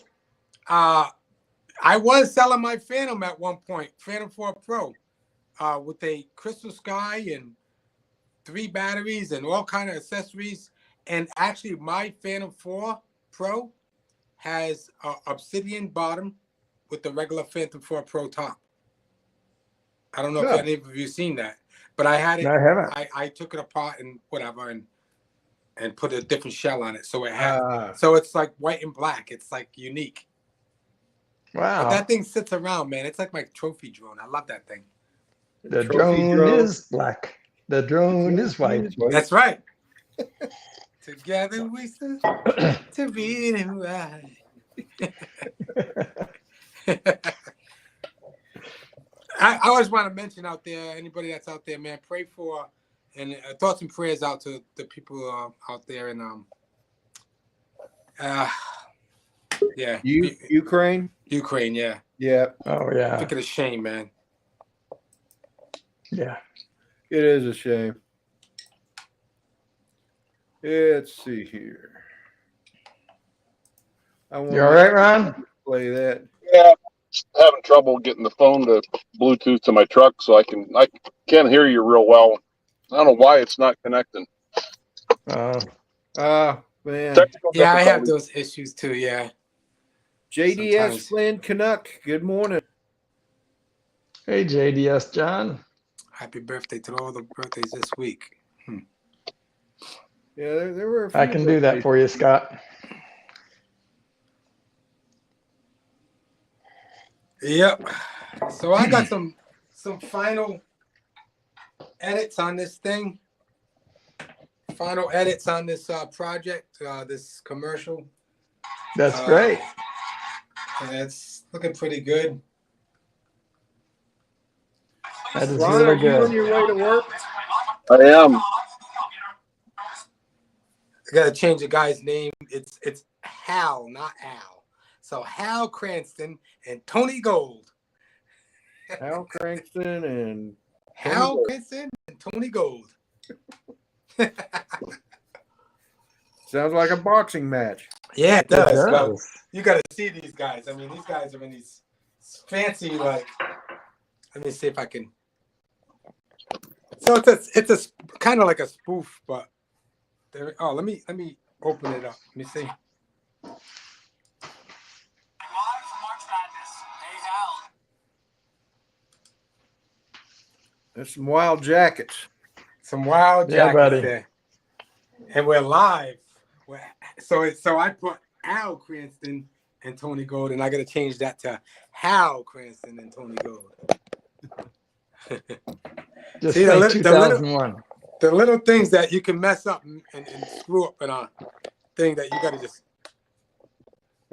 I was selling my Phantom at one point, Phantom 4 Pro, with a crystal sky and 3 batteries and all kind of accessories. And actually, my Phantom 4 Pro has an obsidian bottom with the regular Phantom 4 Pro top. I don't know if any of you seen that, but I had it. No, I haven't. I took it apart and whatever and put a different shell on it. So it had, so it's like white and black. It's like unique. Wow. But that thing sits around, man. It's like my trophy drone. I love that thing. The drone is black. The drone is white. That's right. Together we stood to be right. I always want to mention out there, anybody that's out there, man, pray for and thoughts and prayers out to the people out there in yeah. Ukraine? Ukraine, yeah. Yeah. Oh, yeah. I think it's a shame, man. Yeah. It is a shame. Let's see here. You all right, Ron? Play that. Yeah, just having trouble getting the phone to Bluetooth to my truck, so I can't hear you real well. I don't know why it's not connecting. Man. Technical Yeah, I have difficulties. those issues too, yeah. JDS Sometimes. Flynn Canuck, good morning. Hey, JDS John. Happy birthday to all the birthdays this week. Yeah, there were a few I can do that birthdays. for you, Scott. Yep. So I got some final edits on this thing. Final edits on this project, this commercial. That's great. And it's looking pretty good. That is Ron, are really you on good. your way to work? I am. I gotta change the guy's name. It's Hal, not Al. So Hal Cranston and Tony Gold. Hal Cranston and Hal Cranston and Tony Gold. sounds like a boxing match. Yeah, it does. It Well, does. you gotta see these guys. I mean, these guys are in these fancy, like, let me see if I can. So it's a kind of like a spoof, but there. Oh, let me open it up. Let me see. There's some wild jackets. Some wild Yeah, jackets buddy. there. And we're live. So I put Al Cranston and Tony Gold, and I got to change that to Hal Cranston and Tony Gold. Just See, think the 2001. The little things that you can mess up and screw up in a thing that you got to just.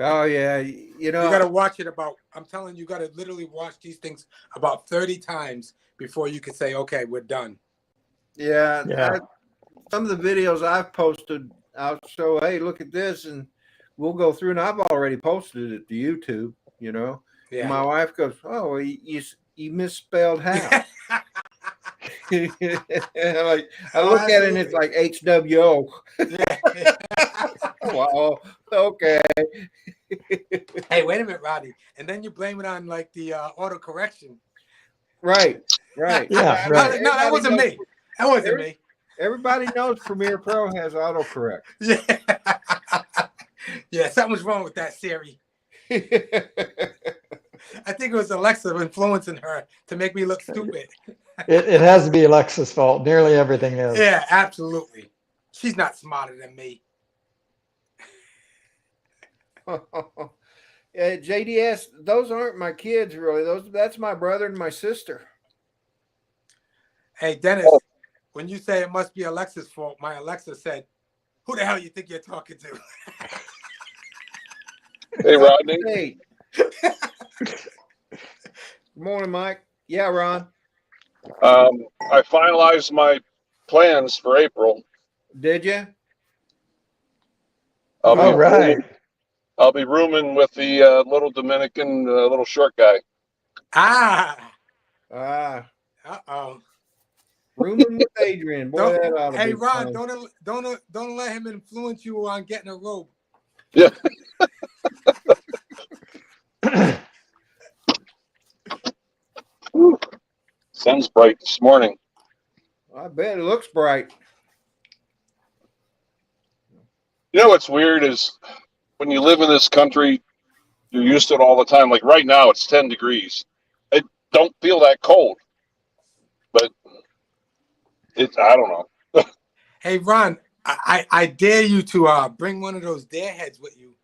Oh yeah, you know, You got to watch it about. I'm telling you, got to literally watch these things about 30 times before you can say, "Okay, we're done." yeah. Yeah. Some of the videos I've posted, I'll show, hey, look at this, and we'll go through. And I've already posted it to YouTube. You know, Yeah. and my wife goes, "Oh, well, you misspelled how." Like I look at it and it's like HWO. Yeah. Wow. Okay. Hey, wait a minute, Rodney. And then you blame it on like the auto correction. Right. Right. Yeah, right. No, that wasn't me. That wasn't me. Everybody knows Premiere Pro has autocorrect. Yeah. Yeah, something's wrong with that Siri. I think it was Alexa influencing her to make me look stupid. It has to be Alexa's fault. Nearly everything is. Yeah, absolutely. She's not smarter than me. JDS, those aren't my kids really. That's my brother and my sister. Hey, Dennis, when you say it must be Alexa's fault, my Alexa said, "Who the hell you think you're talking to?" Hey, Rodney. Hey. Good morning, Mike. Yeah, Ron. I finalized my plans for April. Did you? All right. I'll be rooming with the little Dominican, little short guy. Ah. Uh-oh. Rooming with Adrian. Boy, that ought to Hey, be Ron, fun. don't let him influence you on getting a robe. Yeah. Sun's bright this morning. I bet it looks bright. You know what's weird is when you live in this country, you're used to it all the time. Like right now, it's 10 degrees. It don't feel that cold, but I don't know. Hey, Ron, I dare you to bring one of those dare heads with you.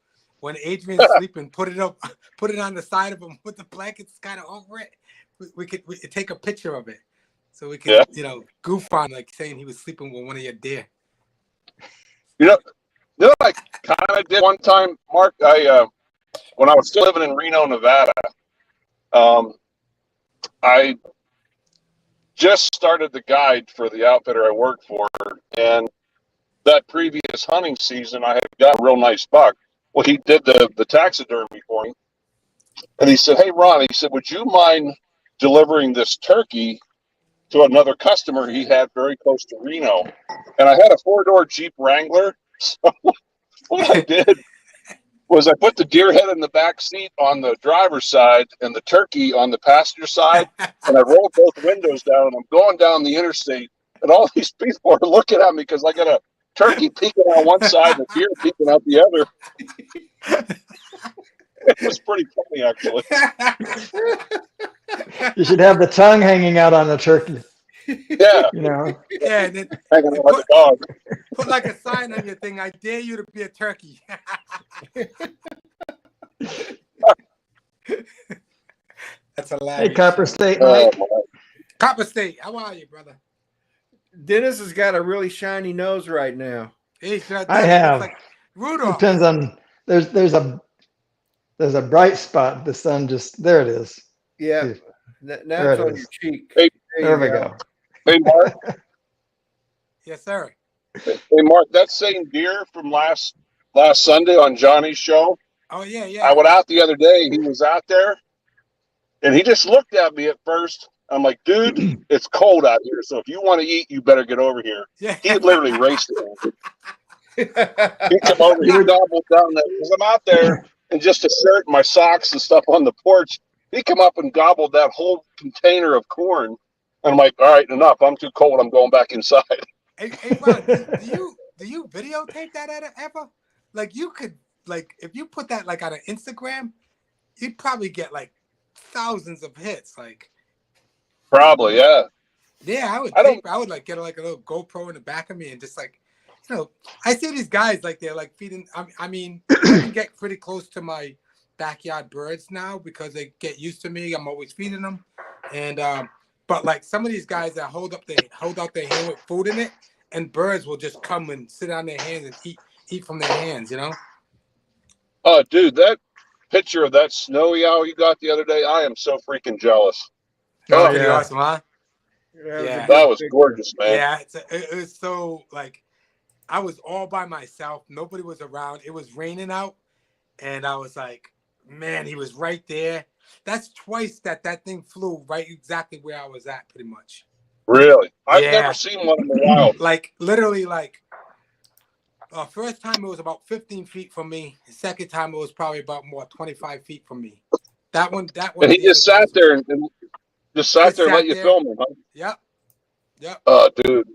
When Adrian's sleeping, put it on the side of him, put the blankets kind of over it. We could take a picture of it, so we could goof on like saying he was sleeping with one of your deer. You know, I kind of did one time, Mark. When I was still living in Reno, Nevada, I just started the guide for the outfitter I worked for, and that previous hunting season, I had got a real nice buck. Well, he did the taxidermy for me, and he said, "Hey, Ron," he said, "would you mind delivering this turkey to another customer he had very close to Reno?" And I had a 4-door Jeep Wrangler. So what I did was I put the deer head in the back seat on the driver's side and the turkey on the passenger side, and I rolled both windows down, and I'm going down the interstate, and all these people are looking at me because I got a turkey peeking on one side and a deer peeking out the other. It was pretty funny, actually. You should have the tongue hanging out on the turkey. Yeah. You know. Yeah, and then Hanging out like a dog. put like a sign on your thing. I dare you to be a turkey. That's hilarious. Hey, Copper State Mike. Copper State, how are you, brother? Dennis has got a really shiny nose right now. Hey, sure I does. have. Looks like Rudolph. Depends on there's a bright spot. The sun just there it is. Yeah. See, Now There it's it on is. your cheek. Hey, there we go. Hey, Mark. Yes, sir. Hey, Mark. That same deer from last Sunday on Johnny's show. Oh yeah, I yeah. went out the other day. He was out there, and he just looked at me at first. I'm like, "Dude, it's cold out here. So if you want to eat, you better get over here." Yeah. He literally raced it. He come over. He gobbled down that because I'm out there in just a shirt, and my socks and stuff on the porch. He come up and gobbled that whole container of corn. And I'm like, "All right, enough. I'm too cold. I'm going back inside." Hey, Ron, do you videotape that ever? Like you could, like if you put that like on an Instagram, you'd probably get like thousands of hits. Like, Probably, yeah. yeah, I would I don't- tape. I would like get like a little GoPro in the back of me and just like, you know, I see these guys like they're like feeding. I mean, I can get pretty close to my backyard birds now because they get used to me. I'm always feeding them, and but like some of these guys that hold out their hand with food in it, and birds will just come and sit on their hands and eat from their hands. You know? Oh, dude, that picture of that snowy owl you got the other day, I am so freaking jealous. Oh, Oh, pretty yeah. awesome, huh? Yeah. That was gorgeous, man. Yeah, it was so like I was all by myself. Nobody was around. It was raining out, and I was like, man, he was right there. That's twice that thing flew right exactly where I was at, pretty much. Really. I've Yeah. never seen one in the wild. Like literally, like first time it was about 15 feet from me. The second time it was probably about more 25 feet from me. That one. And he just sat there and just sat Just there and sat let you there. film him, huh? Yep. Oh, dude.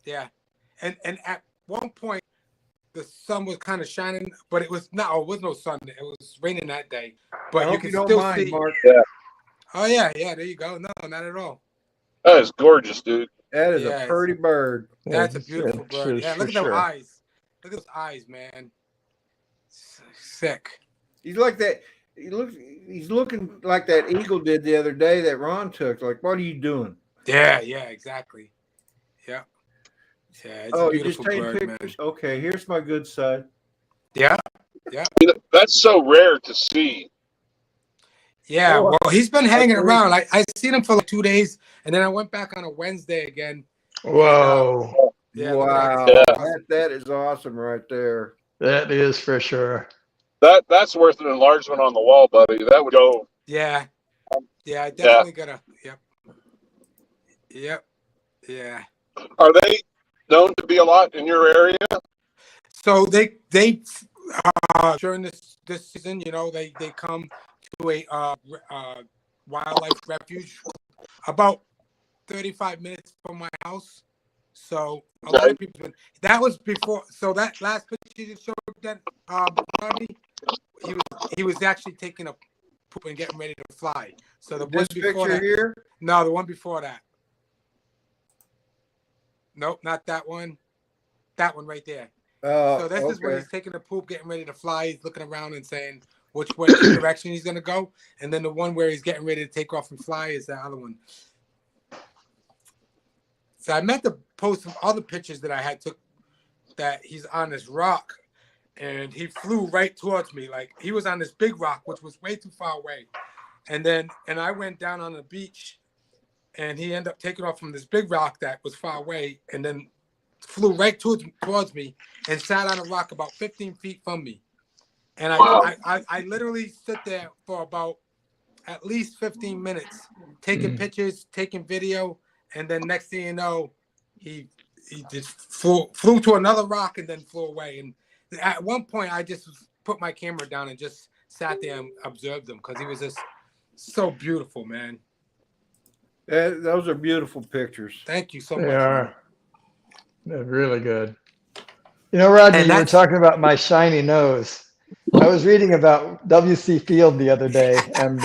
Yeah, and at one point the sun was kind of shining, but it was no sun. It was raining that day, I but you hope can you don't still mind, see. Mark. Oh yeah, there you go. No, not at all. That is gorgeous, dude. That is Yes. a pretty bird. That's a Yeah, beautiful for- bird. Yeah, for look at those sure. eyes. Look at those eyes, man. Sick. He's like that. He's looking like that eagle did the other day that Ron took. Like, what are you doing? Yeah, exactly. Yeah, it's a You just beautiful taking bird, pictures? man. Okay, here's my good side. Yeah, That's so rare to see. yeah. Oh, Well, he's been hanging agree. around. I seen him for like 2 days, and then I went back on a Wednesday again. Whoa, Yeah, look at Wow, that. that is awesome right there. that is for sure. That's worth an enlargement on the wall, buddy. That would go. Yeah, I definitely gotta. Yep. Yeah. Are they known to be a lot in your area? So they during this season, you know, they come to a wildlife refuge about 35 minutes from my house. So a lot of people. That was before. So that last picture you showed that Rodney, he was actually taking a poop and getting ready to fly. So the one This before picture that, here. no, the one before that. Nope, not that one. That one right there. Oh, So this is when okay. he's taking a poop, getting ready to fly. He's looking around and saying which direction he's gonna go, and then the one where he's getting ready to take off and fly is the other one. So I meant to post some other pictures that I had took that he's on this rock, and he flew right towards me. Like he was on this big rock, which was way too far away, and I went down on the beach, and he ended up taking off from this big rock that was far away, and then flew right towards me and sat on a rock about 15 feet from me. And I literally stood there for about at least 15 minutes, taking pictures, taking video, and then next thing you know, he just flew to another rock and then flew away. And at one point, I just put my camera down and just sat there and observed him because he was just so beautiful, man. Those are beautiful pictures. Thank you so They much. are. They're really good. You know, Rodney, And you were that's- talking about my shiny nose. I was reading about W.C. Field the other day, and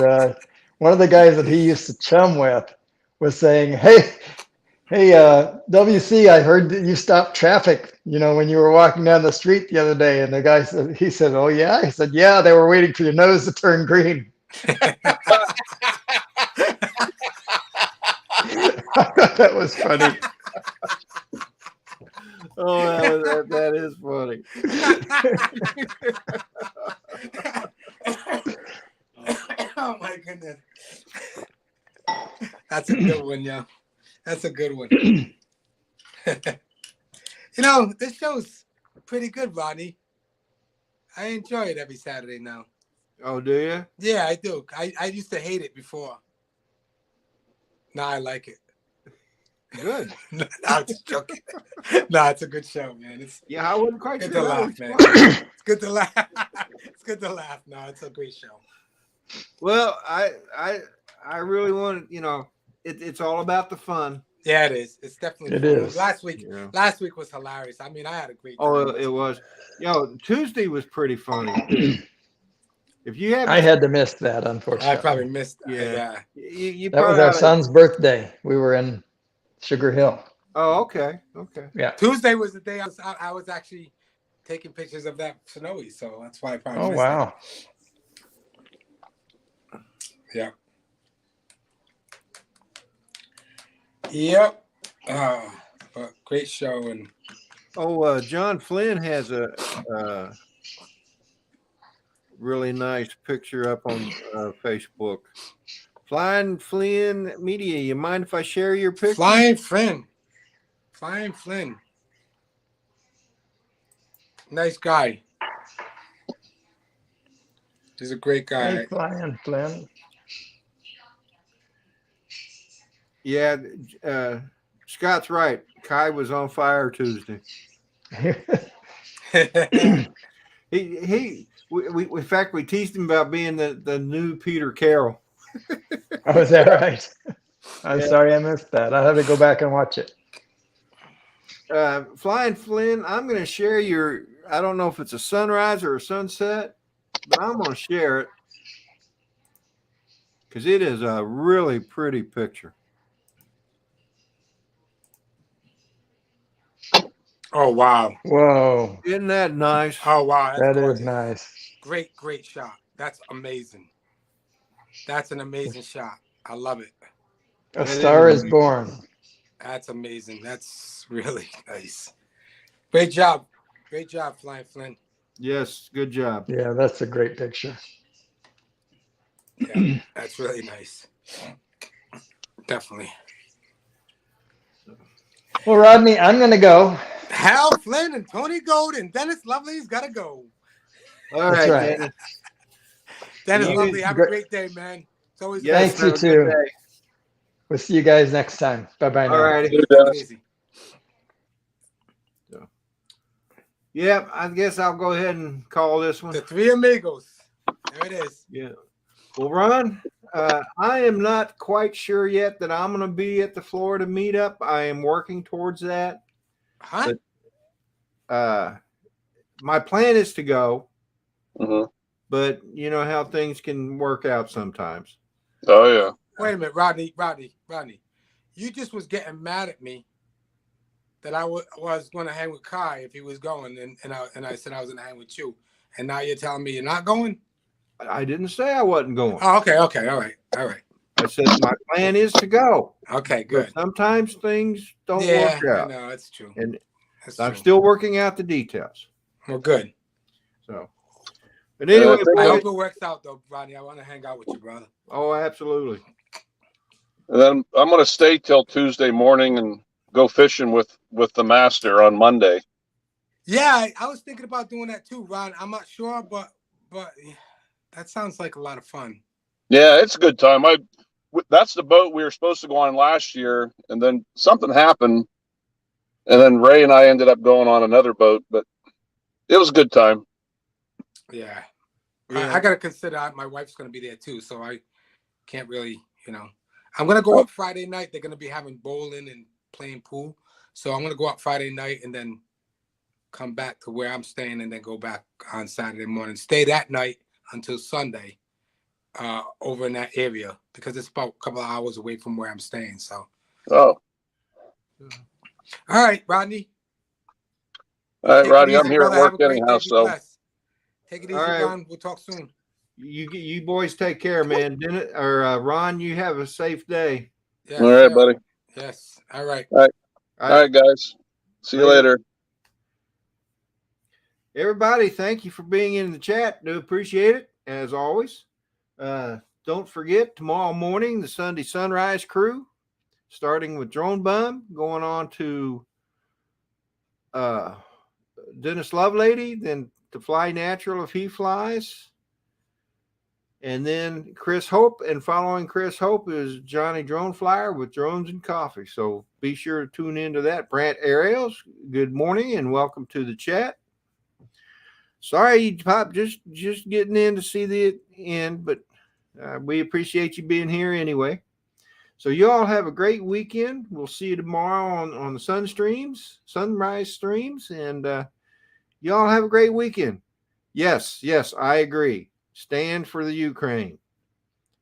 one of the guys that he used to chum with was saying, hey, W.C., I heard that you stopped traffic, you know, when you were walking down the street the other day. And the guy said, he said, oh, yeah? He said, yeah, they were waiting for your nose to turn green. I thought that was funny. Oh, that is funny. Oh my goodness. That's a good one, yeah. That's a good one. You know, this show's pretty good, Rodney. I enjoy it every Saturday now. Oh, do you? Yeah, I do. I used to hate it before. Now I like it. Good. No, it's joking. No, it's a good show, man. It's Yeah, I wasn't quite good sure. to that laugh, was man. funny. It's good to laugh. It's good to laugh. No, it's a great show. Well, I really want to, you know, it's all about the fun. Yeah, it is. It's definitely It fun. is. Yeah. Last week was hilarious. I mean, I had a great time. Oh, it was. Tuesday was pretty funny. If you haven't, I had to miss that, I unfortunately. probably missed that. Yeah. Yeah. you That was probably our oughta- son's birthday. We were in Sugar Hill. Oh, okay. Yeah. Tuesday was the day I was actually taking pictures of that snowy, so that's why I probably Oh, missed wow. it. Yeah. Yep. But great show. And John Flynn has a really nice picture up on Facebook. Flying Flynn Media. You mind if I share your picture? Flying Flynn. Nice guy. He's a great guy. Hey, Flying Flynn. Yeah, Scott's right. Kai was on fire Tuesday. We in fact we teased him about being the new Peter Carroll. Oh, is that right? I'm sorry I missed that. I'll have to go back and watch it. Flying Flynn, I'm going to share your. I don't know if it's a sunrise or a sunset, but I'm going to share it because it is a really pretty picture. Oh, wow. Whoa. Isn't that nice? Oh, wow. That's That is gorgeous. nice. Great shot. That's amazing. That's an amazing shot. I love it. A Star is Born. That's amazing. That's really nice. Great job. Great job, Flying Flynn. Yes, good job. Yeah, that's a great picture. Yeah, that's really nice. Definitely. Well, Rodney, I'm going to go. Hal Flynn and Tony Gold and Dennis Lovely's got to go. All That's right, right. Dennis. Dennis You- Lovely, have a great day, man. It's always Yes, Thanks, you have a good too. day. We'll see you guys next time. Bye-bye now. All right. Take it easy. Yeah, I guess I'll go ahead and call this one. The Three Amigos. There it is. Yeah. Well, Ron, I am not quite sure yet that I'm going to be at the Florida meetup. I am working towards that. Huh? My plan is to go, Mhm. but you know how things can work out sometimes. Oh yeah. Wait a minute, Rodney. You just was getting mad at me that I was going to hang with Kai if he was going, and I said I was going to hang with you, and now you're telling me you're not going? I didn't say I wasn't going. Oh, okay, all right. I said my plan is to go. Okay, But good. sometimes things don't Yeah, work I out. know, that's true. And That's I'm true. still working out the details. Well, good. So, but anyway, Yeah, I boys- hope it works out, though, Rodney. I want to hang out with you, brother. oh, absolutely. And then I'm going to stay till Tuesday morning and go fishing with the master on Monday. Yeah, I was thinking about doing that too, Ron. I'm not sure, but yeah, that sounds like a lot of fun. Yeah, it's a good time. That's the boat we were supposed to go on last year, and then something happened, and then Ray and I ended up going on another boat, but it was a good time. Yeah. Yeah. I got to consider my wife's going to be there too, so I can't really, I'm going to go up Friday night. They're going to be having bowling and playing pool. So I'm going to go up Friday night and then come back to where I'm staying and then go back on Saturday morning. Stay that night until Sunday over in that area because it's about a couple of hours away from where I'm staying. So, Oh, all right, Rodney. all right, Take it Rodney, I'm easy, here at brother. Have a work great anyhow, day. Be so blessed. Take it easy, All right. Ron. We'll talk soon. You boys take care, man. Ron, you have a safe day. Yes, all right, sir. buddy. Yes. All right. All right, guys. See you later. Everybody, thank you for being in the chat. Do appreciate it, as always. Don't forget, tomorrow morning, the Sunday Sunrise crew, starting with Drone Bum, going on to Dennis Lovelady, then to Fly Natural if he flies. And then Chris Hope, and following Chris Hope is Johnny Drone Flyer with Drones and Coffee. So be sure to tune into that. Brant Ariels, good morning and welcome to the chat. Sorry, Pop, just getting in to see the end, but we appreciate you being here anyway. So you all have a great weekend. We'll see you tomorrow on the sunrise streams, and you all have a great weekend. Yes, I agree. Stand for the Ukraine.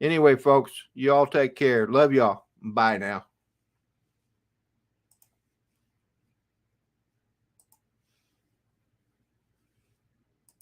Anyway, folks, you all take care. Love y'all. Bye now.